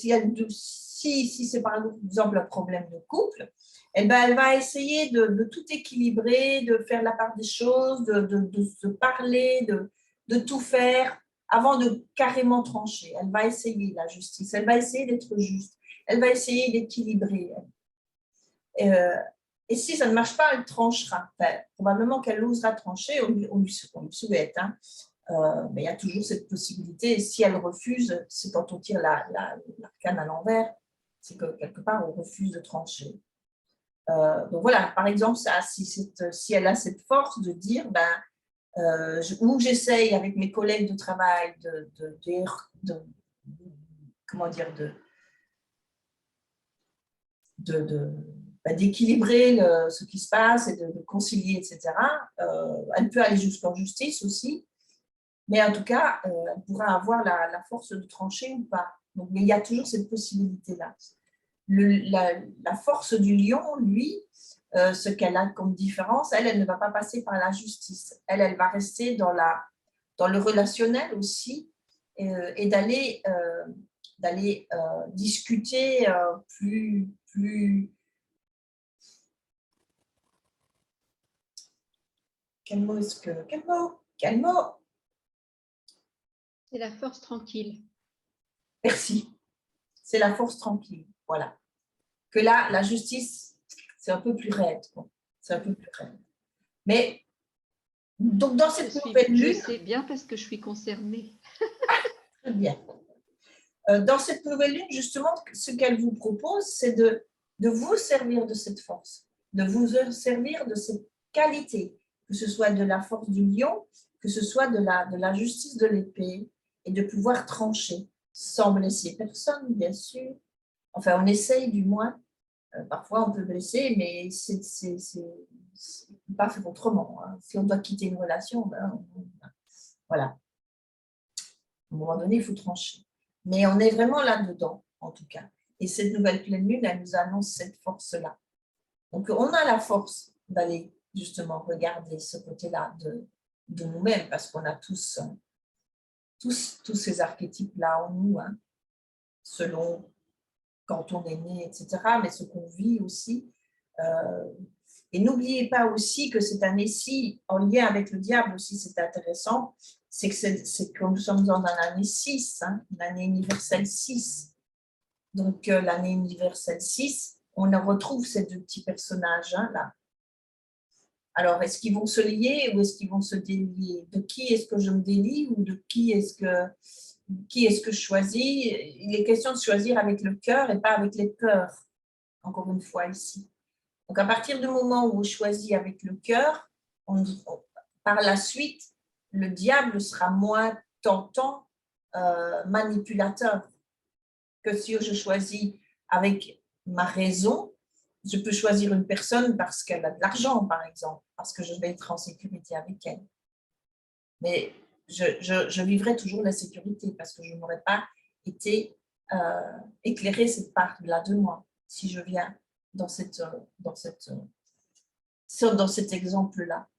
par exemple un problème de couple, elle va essayer de tout équilibrer, de faire la part des choses, de se parler, de tout faire avant de carrément trancher. Elle va essayer la justice, elle va essayer d'être juste, elle va essayer d'équilibrer. Et si ça ne marche pas, elle tranchera. Enfin, probablement qu'elle osera trancher, on lui souhaite. Hein. Mais il y a toujours cette possibilité. Et si elle refuse, c'est quand on tire l'arcane à l'envers, c'est que quelque part, on refuse de trancher. Donc voilà, par exemple, si elle a cette force de dire, ou j'essaye avec mes collègues de travail d'équilibrer ce qui se passe et de concilier, etc. Elle peut aller jusqu'en justice aussi, mais en tout cas, elle pourra avoir la force de trancher ou pas. Donc, mais il y a toujours cette possibilité-là. La force du lion, lui, ce qu'elle a comme différence, elle ne va pas passer par la justice. Elle va rester dans le relationnel aussi et d'aller discuter plus. Quel mot est-ce que. Quel mot C'est la force tranquille. Merci. C'est la force tranquille. Voilà. Que là, la justice, c'est un peu plus raide. C'est un peu plus raide. Mais, donc, dans cette nouvelle lune. Je sais bien parce que je suis concernée. Très bien. Dans cette nouvelle lune, justement, ce qu'elle vous propose, c'est de vous servir de cette force, de vous servir de cette qualité, que ce soit de la force du lion, que ce soit de la justice de l'épée, et de pouvoir trancher, sans blesser personne, bien sûr. Enfin, on essaye du moins. Parfois, on peut blesser, mais c'est pas faire autrement. Hein. Si on doit quitter une relation, voilà. À un moment donné, il faut trancher. Mais on est vraiment là-dedans, en tout cas. Et cette nouvelle pleine lune, elle nous annonce cette force-là. Donc, on a la force d'aller justement regarder ce côté-là de nous-mêmes, parce qu'on a tous ces archétypes-là en nous, hein, selon quand on est né, etc., mais ce qu'on vit aussi. Et n'oubliez pas aussi que cette année-ci, en lien avec le diable aussi, c'est intéressant, c'est que nous sommes dans une année 6, hein, une année universelle 6. Donc, l'année universelle 6, on retrouve ces deux petits personnages hein, là. Alors, est-ce qu'ils vont se lier ou est-ce qu'ils vont se délier? De qui est-ce que je me délie ou de qui est-ce que je choisis? Il est question de choisir avec le cœur et pas avec les peurs, encore une fois ici. Donc, à partir du moment où on choisit avec le cœur, par la suite, le diable sera moins tentant, manipulateur, que si je choisis avec ma raison. Je peux choisir une personne parce qu'elle a de l'argent, par exemple, parce que je vais être en sécurité avec elle. Mais je vivrai toujours la sécurité parce que je n'aurais pas été éclairée cette part-là de moi si je viens dans cet exemple-là.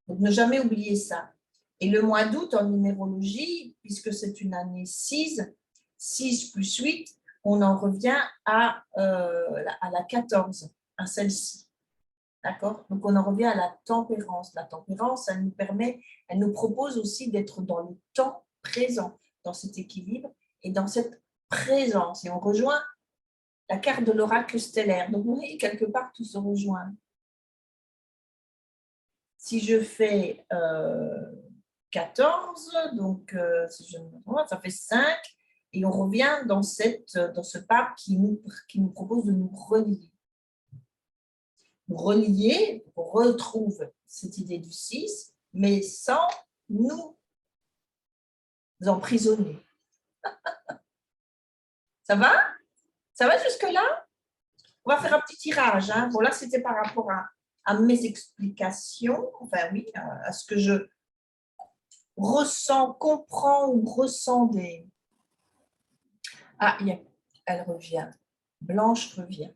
Donc, ne jamais oublier ça. Et le mois d'août, en numérologie, puisque c'est une année 6, 6 plus 8, on en revient à la 14, à celle-ci. D'accord? Donc, on en revient à la tempérance. La tempérance, elle nous propose aussi d'être dans le temps présent, dans cet équilibre et dans cette présence. Et on rejoint la carte de l'oracle stellaire. Donc, vous voyez, quelque part, tout se rejoint. Si je fais 14, donc si je me trompe, ça fait 5, et on revient dans ce pape qui nous propose de nous relier. Nous relier, on retrouve cette idée du 6, mais sans nous emprisonner. Ça va? Ça va jusque-là? On va faire un petit tirage. Hein. Bon, là, c'était par rapport à mes explications, enfin oui, à ce que je ressens, comprends ou ressens des... Ah, elle revient. Blanche revient.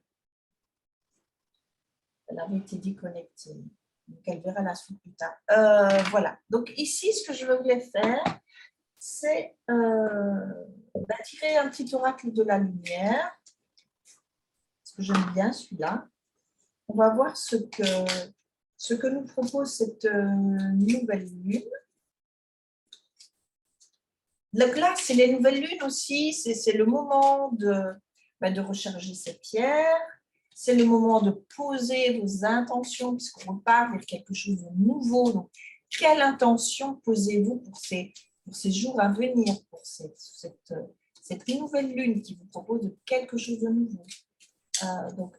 Elle avait été déconnectée. Donc, elle verra la suite plus tard. Voilà. Donc, ici, ce que je voulais faire, c'est tirer un petit oracle de la lumière. Parce que j'aime bien celui-là. On va voir ce que nous propose cette nouvelle lune. Donc là, c'est les nouvelles lunes aussi. C'est le moment de recharger ses pierres. C'est le moment de poser vos intentions puisqu'on repart vers quelque chose de nouveau. Donc, quelle intention posez-vous pour ces jours à venir, pour cette nouvelle lune qui vous propose quelque chose de nouveau? Donc,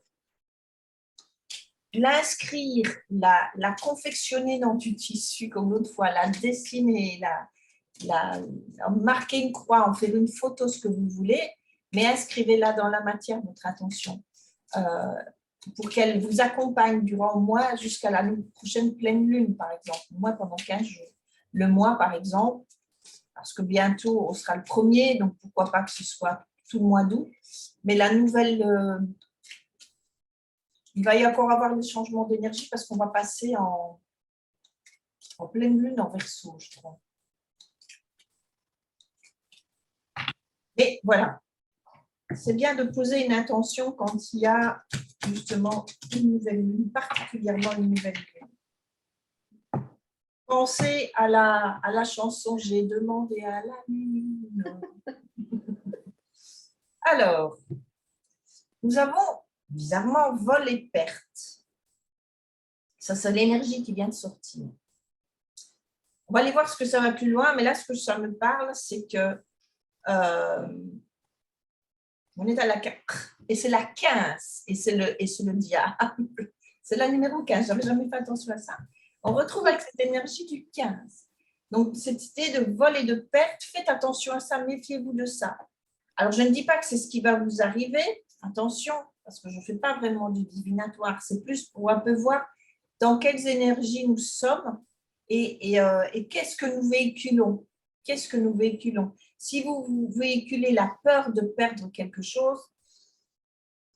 l'inscrire, la confectionner dans du tissu comme l'autre fois, la dessiner, marquer une croix, en faire une photo, ce que vous voulez, mais inscrivez-la dans la matière, votre attention, pour qu'elle vous accompagne durant le mois jusqu'à la prochaine pleine lune, par exemple. Moi, pendant 15 jours. Le mois, par exemple, parce que bientôt, on sera le 1er, donc pourquoi pas que ce soit tout le mois d'août. Mais la nouvelle... il va y encore avoir des changements d'énergie parce qu'on va passer en pleine lune en Verseau, je crois. Mais voilà, c'est bien de poser une intention quand il y a justement une nouvelle lune, particulièrement une nouvelle lune. Pensez à la chanson « J'ai demandé à la lune ». Alors, nous avons bizarrement vol et perte. Ça, c'est l'énergie qui vient de sortir. On va aller voir ce que ça va plus loin, mais là, ce que ça me parle, c'est que on est à la 4, et c'est la 15, et c'est le diable. C'est la numéro 15, je n'avais jamais fait attention à ça. On retrouve avec cette énergie du 15. Donc, cette idée de vol et de perte, faites attention à ça, méfiez-vous de ça. Alors, je ne dis pas que c'est ce qui va vous arriver, attention, parce que je ne fais pas vraiment du divinatoire, c'est plus pour un peu voir dans quelles énergies nous sommes et qu'est-ce que nous véhiculons. Qu'est-ce que nous véhiculons? Si vous véhiculez la peur de perdre quelque chose,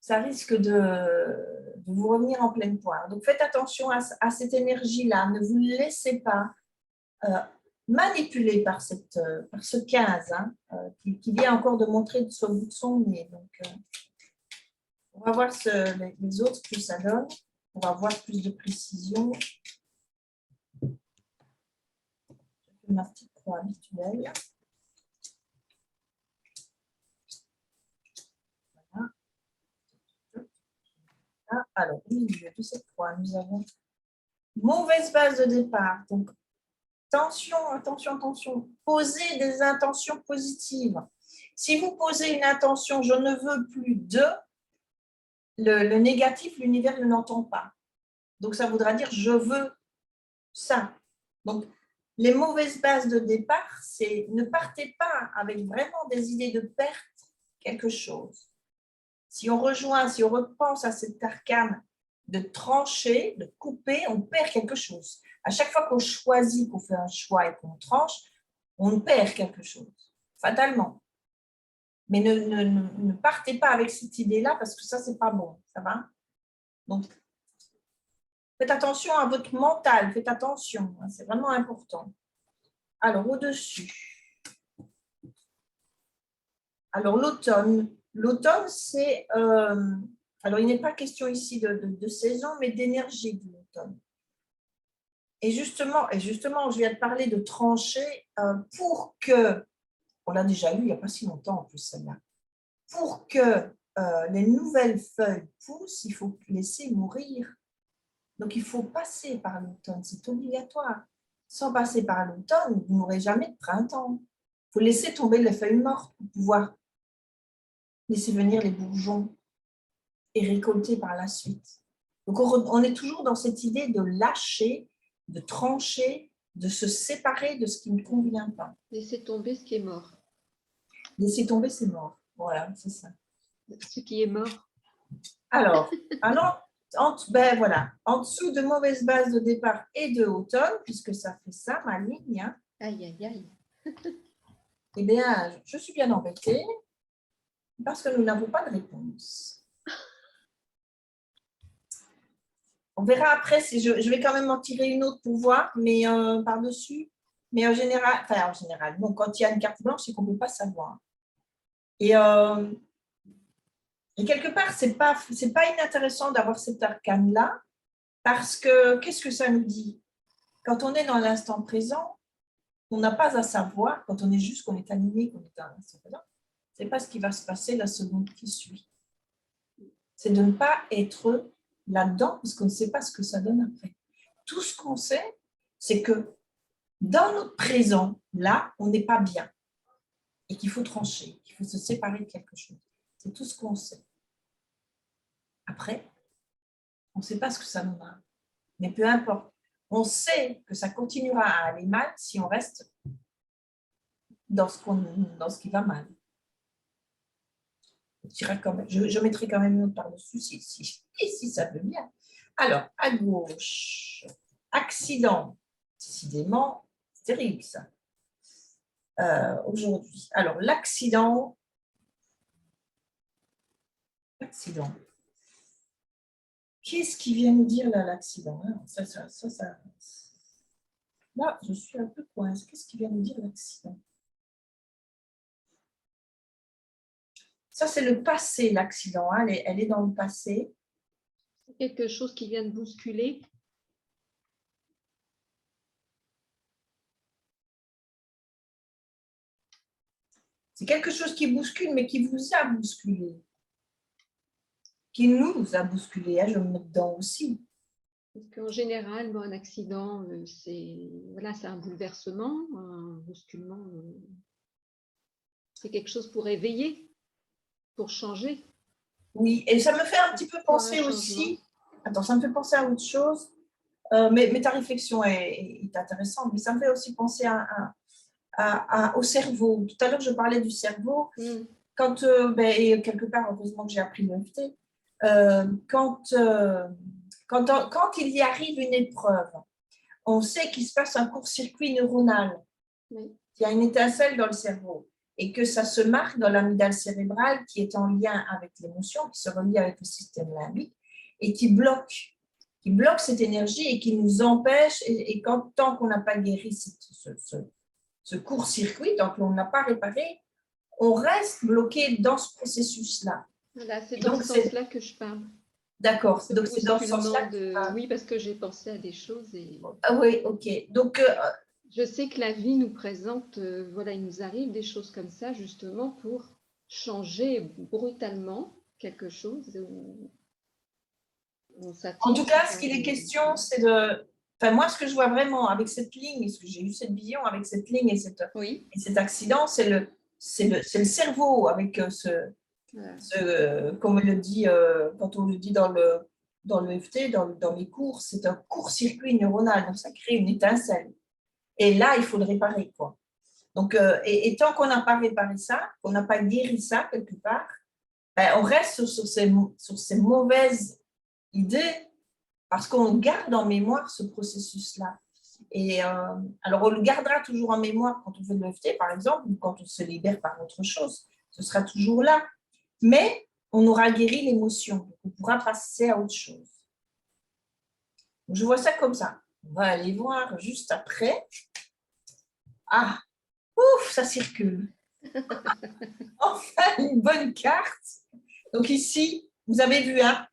ça risque de vous revenir en pleine poire. Donc, faites attention à cette énergie-là. Ne vous laissez pas manipuler par ce 15 hein, qui vient encore de montrer au bout de son nez. Donc, on va voir les autres que ça donne. pour avoir plus de précision. Je fais ma petite croix habituelle. Voilà. Alors, au milieu de cette croix, nous avons mauvaise base de départ. Donc, attention, attention, attention. Posez des intentions positives. Si vous posez une intention, je ne veux plus de, le négatif, l'univers ne l'entend pas. Donc, ça voudra dire je veux ça. Donc, les mauvaises bases de départ, c'est ne partez pas avec vraiment des idées de perte quelque chose. Si on rejoint, si on repense à cet arcane de trancher, de couper, on perd quelque chose. À chaque fois qu'on choisit, qu'on fait un choix et qu'on tranche, on perd quelque chose, fatalement. Mais ne partez pas avec cette idée-là parce que ça, c'est pas bon. Ça va? Donc, faites attention à votre mental, faites attention, hein, c'est vraiment important. Alors, au-dessus. Alors, l'automne. L'automne, c'est... alors, il n'est pas question ici de saison, mais d'énergie de l'automne. Et justement, je viens de parler de trancher pour que... On l'a déjà eu il n'y a pas si longtemps en plus, celle-là. Pour que les nouvelles feuilles poussent, il faut laisser mourir. Donc, il faut passer par l'automne, c'est obligatoire. Sans passer par l'automne, vous n'aurez jamais de printemps. Il faut laisser tomber les feuilles mortes pour pouvoir laisser venir les bourgeons et récolter par la suite. Donc, on est toujours dans cette idée de lâcher, de trancher, de se séparer de ce qui ne convient pas. Laisser tomber ce qui est mort. Laisser tomber, c'est mort. Voilà, c'est ça. Ce qui est mort. Alors ben voilà, en dessous de mauvaise base de départ et de automne, puisque ça fait ça, ma ligne, hein, Aïe, aïe, aïe. eh bien, je suis bien embêtée parce que nous n'avons pas de réponse. On verra après, si je vais quand même en tirer une autre pour voir, mais par-dessus. Mais en général, non, quand il y a une carte blanche, c'est qu'on ne peut pas savoir. Et quelque part, ce n'est pas inintéressant d'avoir cet arcane-là, parce que qu'est-ce que ça nous dit? Quand on est dans l'instant présent, on n'a pas à savoir, quand on est juste, qu'on est animé, qu'on est dans l'instant présent, ce n'est pas ce qui va se passer la seconde qui suit. C'est de ne pas être là-dedans, parce qu'on ne sait pas ce que ça donne après. Tout ce qu'on sait, c'est que dans notre présent, là, on n'est pas bien et qu'il faut trancher, qu'il faut se séparer de quelque chose. C'est tout ce qu'on sait. Après, on ne sait pas ce que ça nous donne. Mais peu importe. On sait que ça continuera à aller mal si on reste dans ce qui va mal. Je mettrai quand même une autre par-dessus si ça veut bien. Alors, à gauche, accident. Décidément, c'est terrible ça. Aujourd'hui. Alors, l'accident. L'accident. Qu'est-ce qui vient nous dire là, l'accident? Là, je suis un peu coincée. Qu'est-ce qui vient nous dire l'accident? Ça, c'est le passé, l'accident. Hein. Elle est dans le passé. Quelque chose qui vient de bousculer. C'est quelque chose qui bouscule, mais qui vous a bousculé. Qui nous a bousculé. Hein, je me mets dedans aussi. Parce qu'en général, un accident, c'est un bouleversement, un bousculement. C'est quelque chose pour éveiller, pour changer. Oui, et ça me fait un petit peu penser aussi. Attends, ça me fait penser à autre chose. Mais ta réflexion est intéressante, mais ça me fait aussi penser au cerveau. Tout à l'heure, je parlais du cerveau. Quand, et quelque part, heureusement que j'ai appris l'EFT, quand il y arrive une épreuve, on sait qu'il se passe un court-circuit neuronal. Oui. Il y a une étincelle dans le cerveau et que ça se marque dans l'amygdale cérébrale qui est en lien avec l'émotion, qui se relie avec le système limbique et qui bloque cette énergie et qui nous empêche, et tant qu'on n'a pas guéri ce court-circuit, tant qu'on n'a pas réparé, on reste bloqué dans ce processus-là. Voilà, c'est dans ce sens-là que je parle. D'accord. Ce Donc, c'est dans ce sens-là. bousculement oui, parce que j'ai pensé à des choses et Ah oui, ok. Donc, je sais que la vie nous présente, voilà, il nous arrive des choses comme ça justement pour changer brutalement quelque chose où on en tout s'attire cas, sur ce qu'il est des... question, c'est de. Enfin, moi, ce que je vois vraiment avec cette ligne, parce que j'ai eu cette vision avec cette ligne Oui, et cet accident, c'est le cerveau avec voilà. comme on le dit, quand on le dit dans le FT, dans les cours, c'est un court-circuit neuronal, donc ça crée une étincelle. Et là, il faut le réparer, quoi. Donc, et tant qu'on n'a pas réparé ça, qu'on n'a pas guéri ça quelque part, ben, on reste sur ces mauvaises idées parce qu'on garde en mémoire ce processus-là. Et alors, on le gardera toujours en mémoire quand on fait de l'EFT, par exemple, ou quand on se libère par autre chose. Ce sera toujours là. Mais on aura guéri l'émotion. On pourra passer à autre chose. Je vois ça comme ça. On va aller voir juste après. Ah, ouf, ça circule. Enfin, une bonne carte. Donc ici, vous avez vu, hein,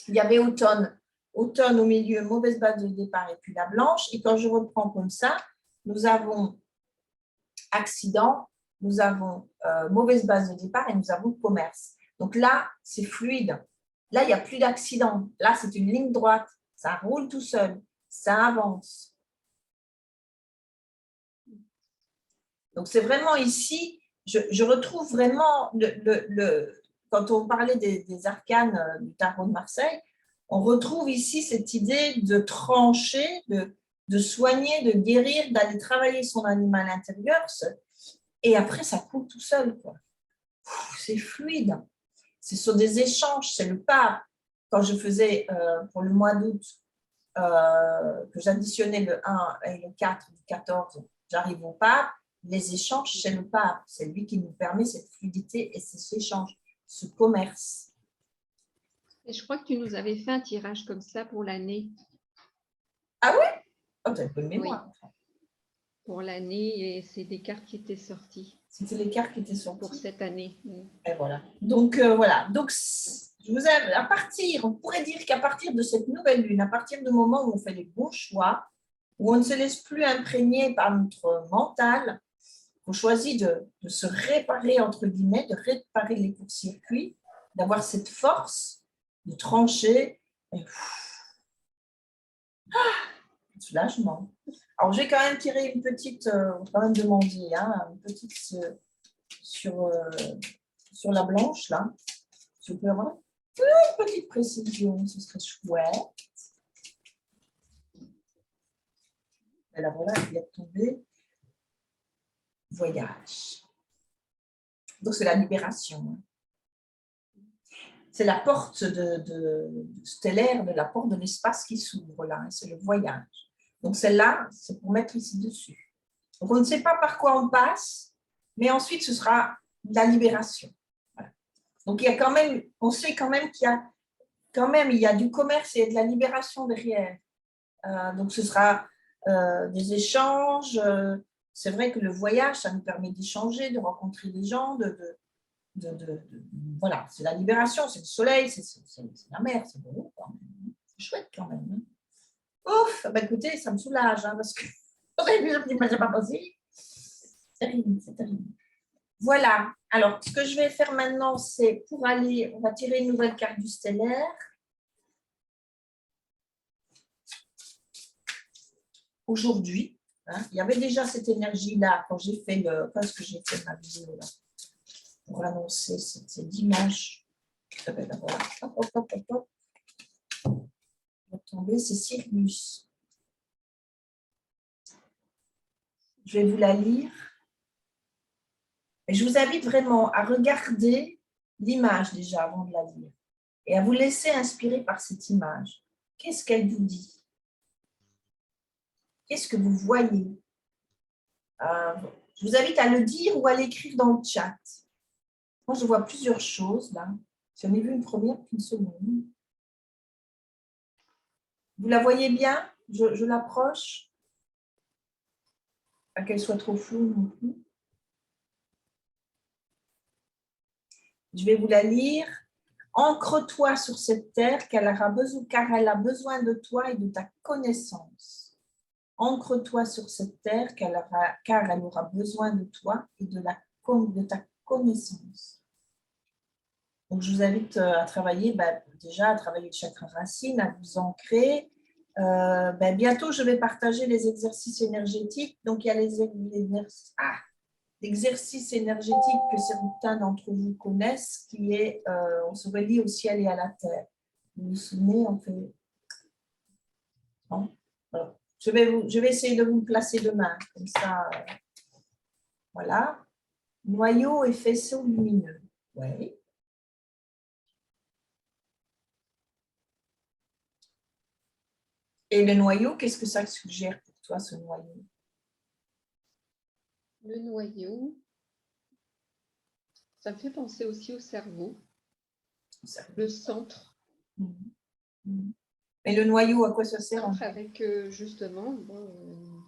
il y avait automne. Automne au milieu, mauvaise base de départ et puis la blanche. Et quand je reprends comme ça, nous avons accident, nous avons mauvaise base de départ et nous avons commerce. Donc là, c'est fluide. Là, il n'y a plus d'accident. Là, c'est une ligne droite. Ça roule tout seul. Ça avance. Donc, c'est vraiment ici, je retrouve vraiment, quand on parlait des arcanes du tarot de Marseille, on retrouve ici cette idée de trancher, de soigner, de guérir, d'aller travailler son animal intérieur. Et après, ça coule tout seul, quoi. C'est fluide. Ce sont des échanges, c'est le pas. Quand je faisais pour le mois d'août, que j'additionnais le 1 et le 4 du 14, j'arrive au pape, les échanges, c'est le pape. C'est lui qui nous permet cette fluidité et ces échanges, ce commerce. Et je crois que tu nous avais fait un tirage comme ça pour l'année. Ah oui? Oh, tu as une bonne Oui, mémoire. pour l'année, et c'est des cartes qui étaient sorties C'était les cartes qui étaient sorties. pour cette année. Et voilà. Donc, voilà. Donc, je vous ai, à partir, on pourrait dire qu'à partir de cette nouvelle lune, à partir du moment où on fait les bons choix, où on ne se laisse plus imprégner par notre mental, on choisit de se réparer, entre guillemets, de réparer les courts-circuits, d'avoir cette force de trancher. Et soulagement. Alors, je vais quand même tirer une petite, quand même demander, hein, une petite sur la blanche, là. Je peux avoir une petite précision, ce serait chouette. Et là, voilà, il vient de tomber. Voyage. Donc, c'est la libération. C'est la porte stellaire, de la porte de l'espace qui s'ouvre là. C'est le voyage. Donc, celle-là, c'est pour mettre ici dessus. Donc, on ne sait pas par quoi on passe, mais ensuite, ce sera la libération. Voilà. Donc, il y a quand même, on sait quand même qu'il y a quand même, il y a du commerce et de la libération derrière. Donc, ce sera des échanges. C'est vrai que le voyage, ça nous permet d'échanger, de rencontrer des gens, voilà, c'est la libération, c'est le soleil, c'est la mer, c'est beau, c'est chouette quand même. Hein. Ouf, bah écoutez, ça me soulage, hein, parce que j'aurais vu, je me dis, c'est pas possible. C'est terrible, c'est terrible. Voilà, alors ce que je vais faire maintenant, c'est pour aller, on va tirer une nouvelle carte du stellaire. Aujourd'hui, hein, il y avait déjà cette énergie-là quand j'ai fait parce que j'ai fait ma vidéo là. Pour annoncer, c'est dimanche. Voilà. Hop, hop, hop, hop, hop. Tomber, c'est Sirius. Je vais vous la lire. Et je vous invite vraiment à regarder l'image déjà avant de la lire et à vous laisser inspirer par cette image. Qu'est-ce qu'elle vous dit? Qu'est-ce que vous voyez? Je vous invite à le dire ou à l'écrire dans le chat. Moi, je vois plusieurs choses là. J'en ai vu une première puis une seconde. Vous la voyez bien? Je l'approche. Pas qu'elle soit trop floue non plus. Je vais vous la lire. Ancre-toi sur cette terre car elle a besoin de toi et de ta connaissance. Ancre-toi sur cette terre car elle aura besoin de toi et de ta connaissance. Donc, je vous invite à travailler, déjà à travailler le chakra racine, à vous ancrer. Bientôt, je vais partager les exercices énergétiques. Donc, il y a l'exercice énergétique que certains d'entre vous connaissent, qui est on se relie au ciel et à la terre. Vous vous souvenez, on fait... Non? Voilà. Je vais essayer de vous placer demain, comme ça. Voilà. Noyau et faisceau lumineux. Oui. Et le noyau, qu'est-ce que ça suggère pour toi, ce noyau? Le noyau, ça me fait penser aussi au cerveau, le centre. Mais le noyau, à quoi ça sert? Avec justement, bon,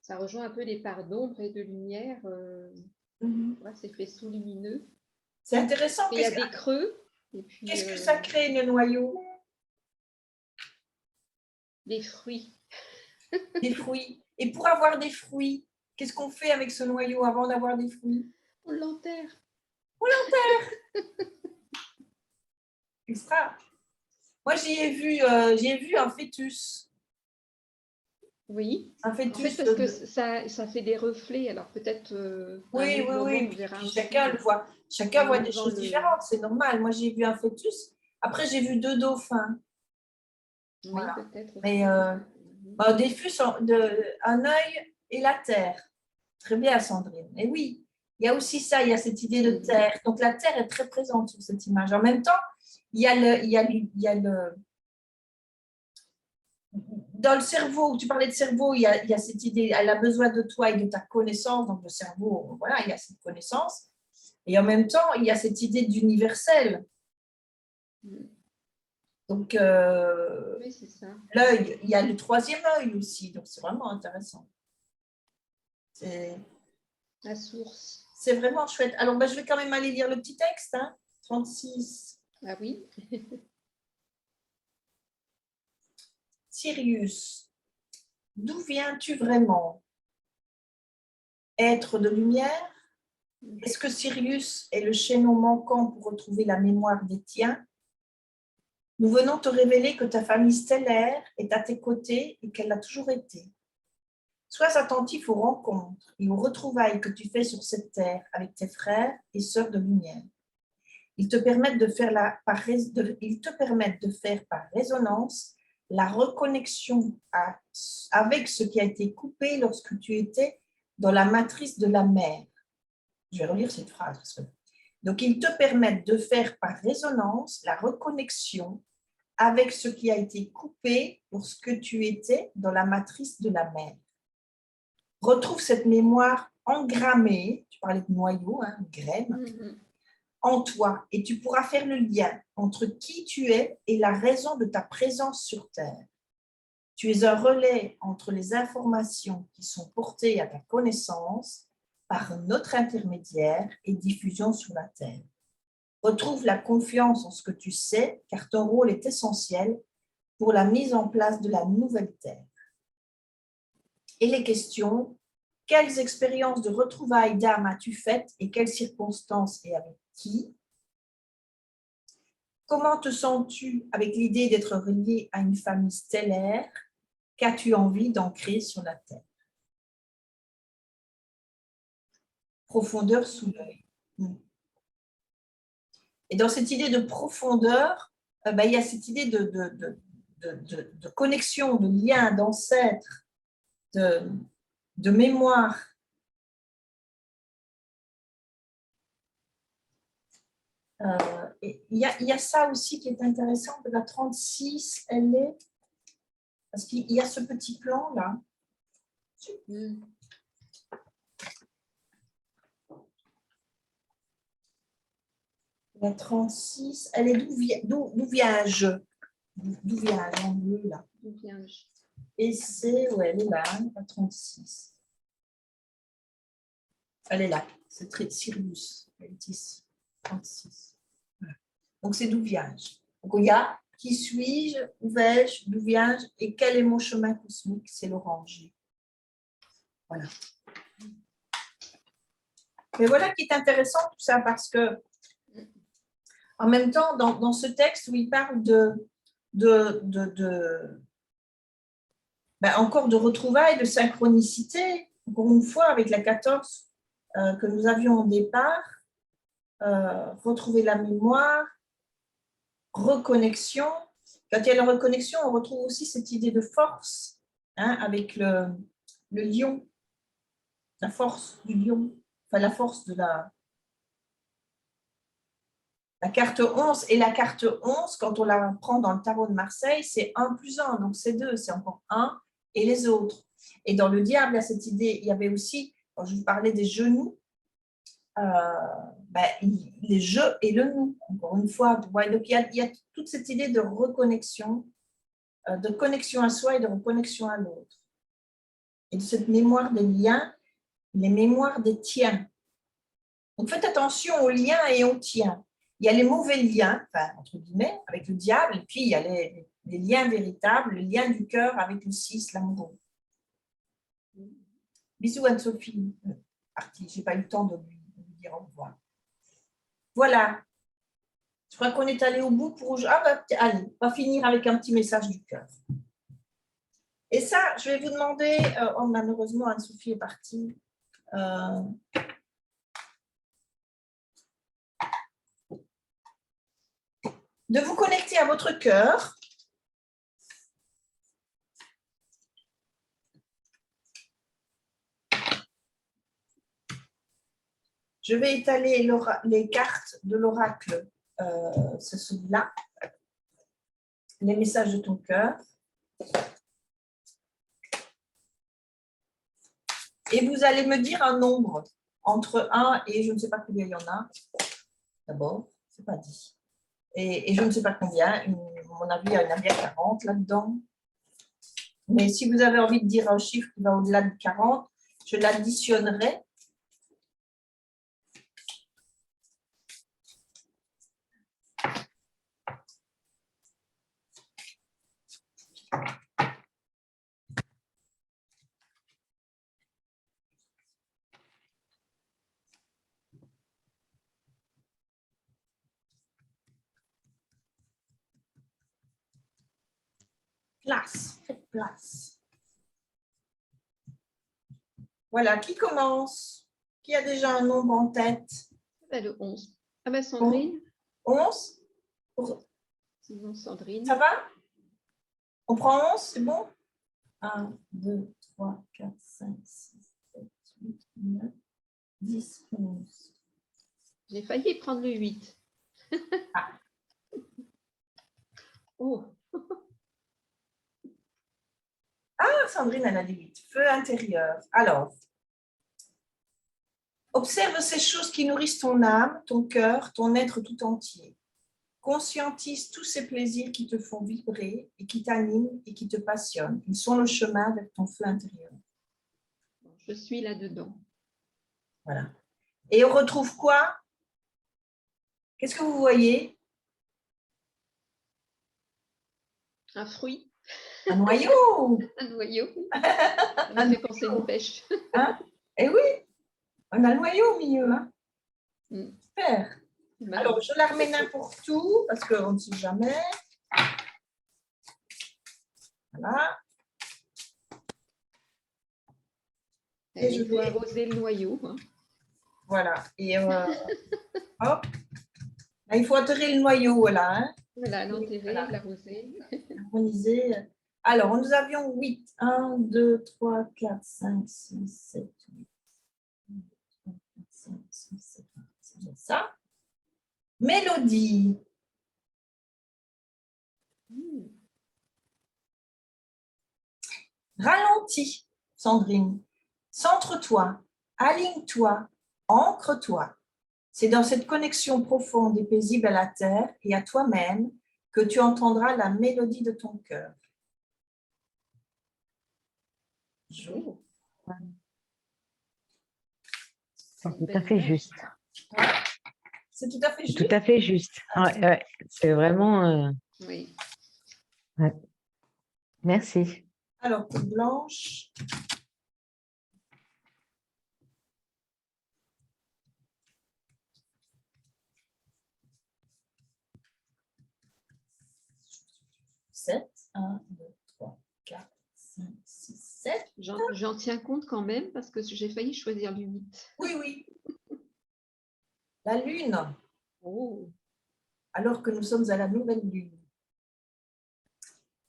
ça rejoint un peu les parts d'ombre et de lumière. Voilà, c'est faisceau lumineux. C'est intéressant. Il y a des creux. Qu'est-ce que ça crée, le noyau? Des fruits. Des fruits. Et pour avoir des fruits, qu'est-ce qu'on fait avec ce noyau avant d'avoir des fruits? On l'enterre. On l'enterre. Extra. Moi, j'y ai vu un fœtus. Oui. Un fœtus. En fait, parce que ça fait des reflets. Alors peut-être. Oui. On verra chacun le voit. Chacun voit des choses différentes. C'est normal. Moi, j'ai vu un fœtus. Après, j'ai vu 2 dauphins. Oui, voilà. peut-être. Mais des fus, un œil et la terre. Très bien, Sandrine. Et oui, il y a aussi ça, il y a cette idée de terre. Donc, la terre est très présente sur cette image. En même temps, il y a le dans le cerveau, tu parlais de cerveau, il y a cette idée, elle a besoin de toi et de ta connaissance. Donc, le cerveau, voilà, il y a cette connaissance. Et en même temps, il y a cette idée d'universel. Donc, oui, c'est ça. L'œil, il y a le 3e œil aussi. Donc, c'est vraiment intéressant. C'est la source. C'est vraiment chouette. Alors, je vais quand même aller lire le petit texte. 36. Ah oui. Sirius, d'où viens-tu vraiment? Être de lumière? Est-ce que Sirius est le chaînon manquant pour retrouver la mémoire des tiens? Nous venons te révéler que ta famille stellaire est à tes côtés et qu'elle l'a toujours été. Sois attentif aux rencontres et aux retrouvailles que tu fais sur cette terre avec tes frères et sœurs de lumière. Ils te permettent de faire par résonance la reconnexion avec ce qui a été coupé lorsque tu étais dans la matrice de la mère. Je vais relire cette phrase. Donc, ils te permettent de faire par résonance la reconnexion avec ce qui a été coupé lorsque tu étais dans la matrice de la mère. Retrouve cette mémoire engrammée, tu parlais de noyau, graine, en toi, et tu pourras faire le lien entre qui tu es et la raison de ta présence sur Terre. Tu es un relais entre les informations qui sont portées à ta connaissance par notre intermédiaire et diffusion sur la Terre. Retrouve la confiance en ce que tu sais, car ton rôle est essentiel pour la mise en place de la nouvelle Terre. Et les questions: quelles expériences de retrouvailles d'âme as-tu faites et quelles circonstances et avec qui? Comment te sens-tu avec l'idée d'être relié à une famille stellaire? Qu'as-tu envie d'ancrer sur la Terre? Profondeur sous l'œil. Et dans cette idée de profondeur, il y a cette idée de connexion, de lien, d'ancêtre, de mémoire. Il y a ça aussi qui est intéressant. La 36, elle est... Parce qu'il y a ce petit plan là. La 36, elle est d'où viens-je? D'où viens-je en bleu là? D'où viens-je? Et c'est, elle est là, la 36. Elle est là, c'est Sirius, elle est ici, 36. Voilà. Donc, c'est d'où viens-je. Donc, il y a qui suis-je, où vais-je, d'où viens-je et quel est mon chemin cosmique, c'est l'oranger. Voilà. Mais voilà qui est intéressant tout ça parce que, en même temps, dans ce texte où il parle encore de retrouvailles, de synchronicité, encore une fois, avec la 14 que nous avions au départ, retrouver la mémoire, reconnexion. Quand il y a la reconnexion, on retrouve aussi cette idée de force, hein, avec le lion, la force du lion, enfin la force de la carte 11. Et la carte 11, quand on la prend dans le tarot de Marseille, c'est 1 plus 1, donc c'est 2, c'est encore 1 et les autres. Et dans le diable, il y a cette idée, il y avait aussi, quand je vous parlais des genoux, les jeux et le nous, encore une fois. Donc, il y a toute cette idée de reconnexion, de connexion à soi et de reconnexion à l'autre. Et de cette mémoire des liens, les mémoires des tiens. Donc, faites attention aux liens et aux tiens. Il y a les mauvais liens, enfin, entre guillemets, avec le diable, et puis il y a les liens véritables, le lien du cœur avec le 6, l'amoureux. Bisous Anne-Sophie. Je n'ai pas eu le temps de lui dire au revoir. Voilà. Je crois qu'on est allé au bout pour... allez, on va finir avec un petit message du cœur. Et ça, je vais vous demander... malheureusement, Anne-Sophie est partie. De vous connecter à votre cœur. Je vais étaler les cartes de l'oracle, c'est celui-là. Les messages de ton cœur. Et vous allez me dire un nombre entre 1 et je ne sais pas combien il y en a. D'abord, ce n'est pas dit. Et je ne sais pas combien. À mon avis, il y en a bien 40 là-dedans. Mais si vous avez envie de dire un chiffre qui va au-delà de 40, je l'additionnerai. Place, faites place. Voilà, qui commence? Qui a déjà un nombre en tête? Le 11. Ah ben Sandrine. 11? Sinon Sandrine. Ça va? On prend 11, c'est bon? 1, 2, 3, 4, 5, 6, 7, 8, 9, 10, 11. J'ai failli prendre le 8. Ah. Oh. Ah, Sandrine, elle a dit 8. Feu intérieur. Alors, observe ces choses qui nourrissent ton âme, ton cœur, ton être tout entier. Conscientise tous ces plaisirs qui te font vibrer et qui t'animent et qui te passionnent. Ils sont le chemin vers ton feu intérieur. Je suis là-dedans. Voilà. Et on retrouve quoi? Qu'est-ce que vous voyez? Un fruit. Un noyau. Un noyau. Ça m'a fait penser à une pêche. Hein? Eh oui, on a le noyau au milieu. Hein? Super. Alors, je la remets n'importe où parce qu'on ne sait jamais. Voilà. Et je dois arroser le noyau. Hein. Voilà. Et hop. Là, il faut enterrer le noyau. Voilà. Hein? Voilà, l'enterrer, voilà. L'arroser. Harmoniser. Alors, nous avions 8. 1, 2, 3, 4, 5, 6, 7, 8. 1, 2, 3, 4, 5, 6, 7, 8. C'est bien ça. Mélodie. Ralentis, Sandrine. Centre-toi, aligne-toi, ancre-toi. C'est dans cette connexion profonde et paisible à la terre et à toi-même que tu entendras la mélodie de ton cœur. C'est tout à fait juste. C'est tout à fait C'est juste. tout à fait juste. Ouais, ouais. C'est vraiment... Oui. Merci. Alors, pour Blanche. Sept. 1, 2, 3, 4, 5, 6, 7. J'en tiens compte quand même parce que j'ai failli choisir le 8. Oui, oui. La lune, Oh, alors que nous sommes à la nouvelle lune.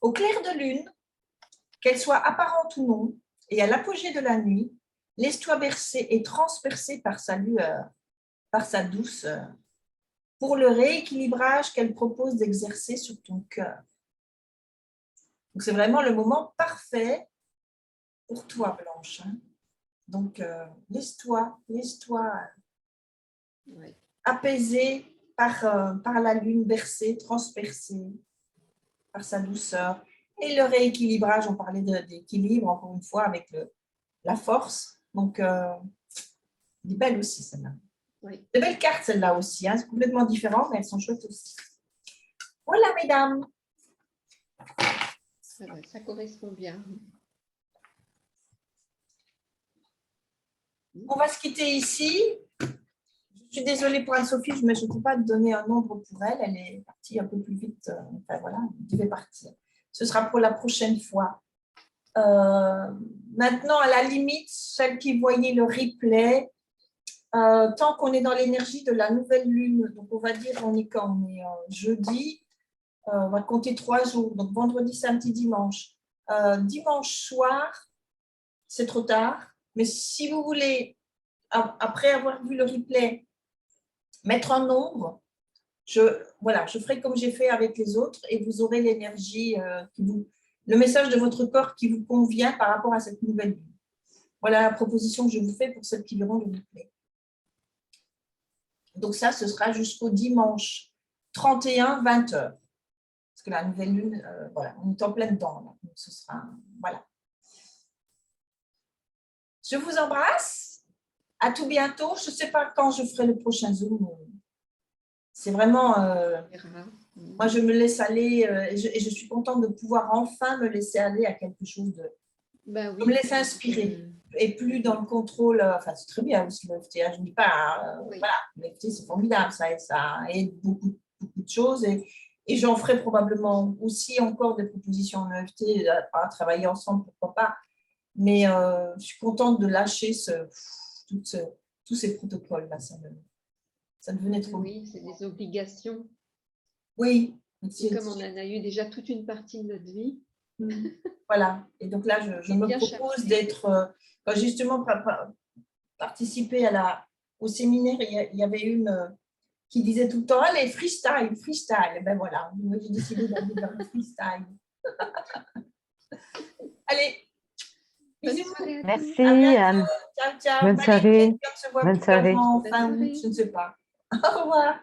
Au clair de lune, qu'elle soit apparente ou non, et à l'apogée de la nuit, laisse-toi bercer et transpercer par sa lueur, par sa douceur, pour le rééquilibrage qu'elle propose d'exercer sur ton cœur. Donc, c'est vraiment le moment parfait pour toi, Blanche. Hein. Donc, laisse-toi ouais. apaiser par la lune, bercée, transpercée, par sa douceur. Et le rééquilibrage, on parlait d'équilibre, encore une fois, avec la force. Donc, elle est belle aussi, celle-là. Oui. De belles cartes, celle-là aussi. Hein. C'est complètement différent, mais elles sont chouettes aussi. Voilà, mesdames. Ça correspond bien. On va se quitter ici. Je suis désolée pour Anne-Sophie, mais je ne peux pas te donner un nombre pour elle. Elle est partie un peu plus vite. Enfin, voilà, elle devait partir. Ce sera pour la prochaine fois. Maintenant, à la limite, celles qui voyaient le replay, tant qu'on est dans l'énergie de la nouvelle lune, donc on va dire, on est quand on est jeudi, on va compter 3 jours, donc vendredi, samedi, dimanche. Dimanche soir, c'est trop tard, mais si vous voulez, après avoir vu le replay, mettre un nombre, je ferai comme j'ai fait avec les autres et vous aurez l'énergie, le message de votre corps qui vous convient par rapport à cette nouvelle lune. Voilà la proposition que je vous fais pour celles qui verront le replay. Donc ça, ce sera jusqu'au dimanche 31, 20h. Parce que la nouvelle lune, voilà, on est en plein dedans. Là. Donc ce sera, voilà. Je vous embrasse. À tout bientôt. Je ne sais pas quand je ferai le prochain Zoom. C'est vraiment... moi, je me laisse aller et je suis contente de pouvoir enfin me laisser aller à quelque chose de... Ben oui, me laisser inspirer et plus dans le contrôle. Enfin, c'est très bien aussi l'EFT. Je ne dis pas... oui. Voilà, l'EFT, c'est formidable. Ça aide beaucoup de choses et j'en ferai probablement aussi encore des propositions en EFT à travailler ensemble, pourquoi pas. Mais je suis contente de lâcher tous ces protocoles-là. Ça devenait trop. Oui, c'est des obligations. Oui. Et comme on en a eu déjà toute une partie de notre vie. Voilà. Et donc là, je me propose d'être, justement, participer au séminaire, il y avait une qui disait tout le temps, allez, freestyle, freestyle. Et ben voilà, moi j'ai décidé d'aller vers le freestyle. Allez, bisous. Merci, Anne. Ciao, ciao. Bonne soirée. On se voit Bonne soirée. fin août, je ne sais pas. Au revoir.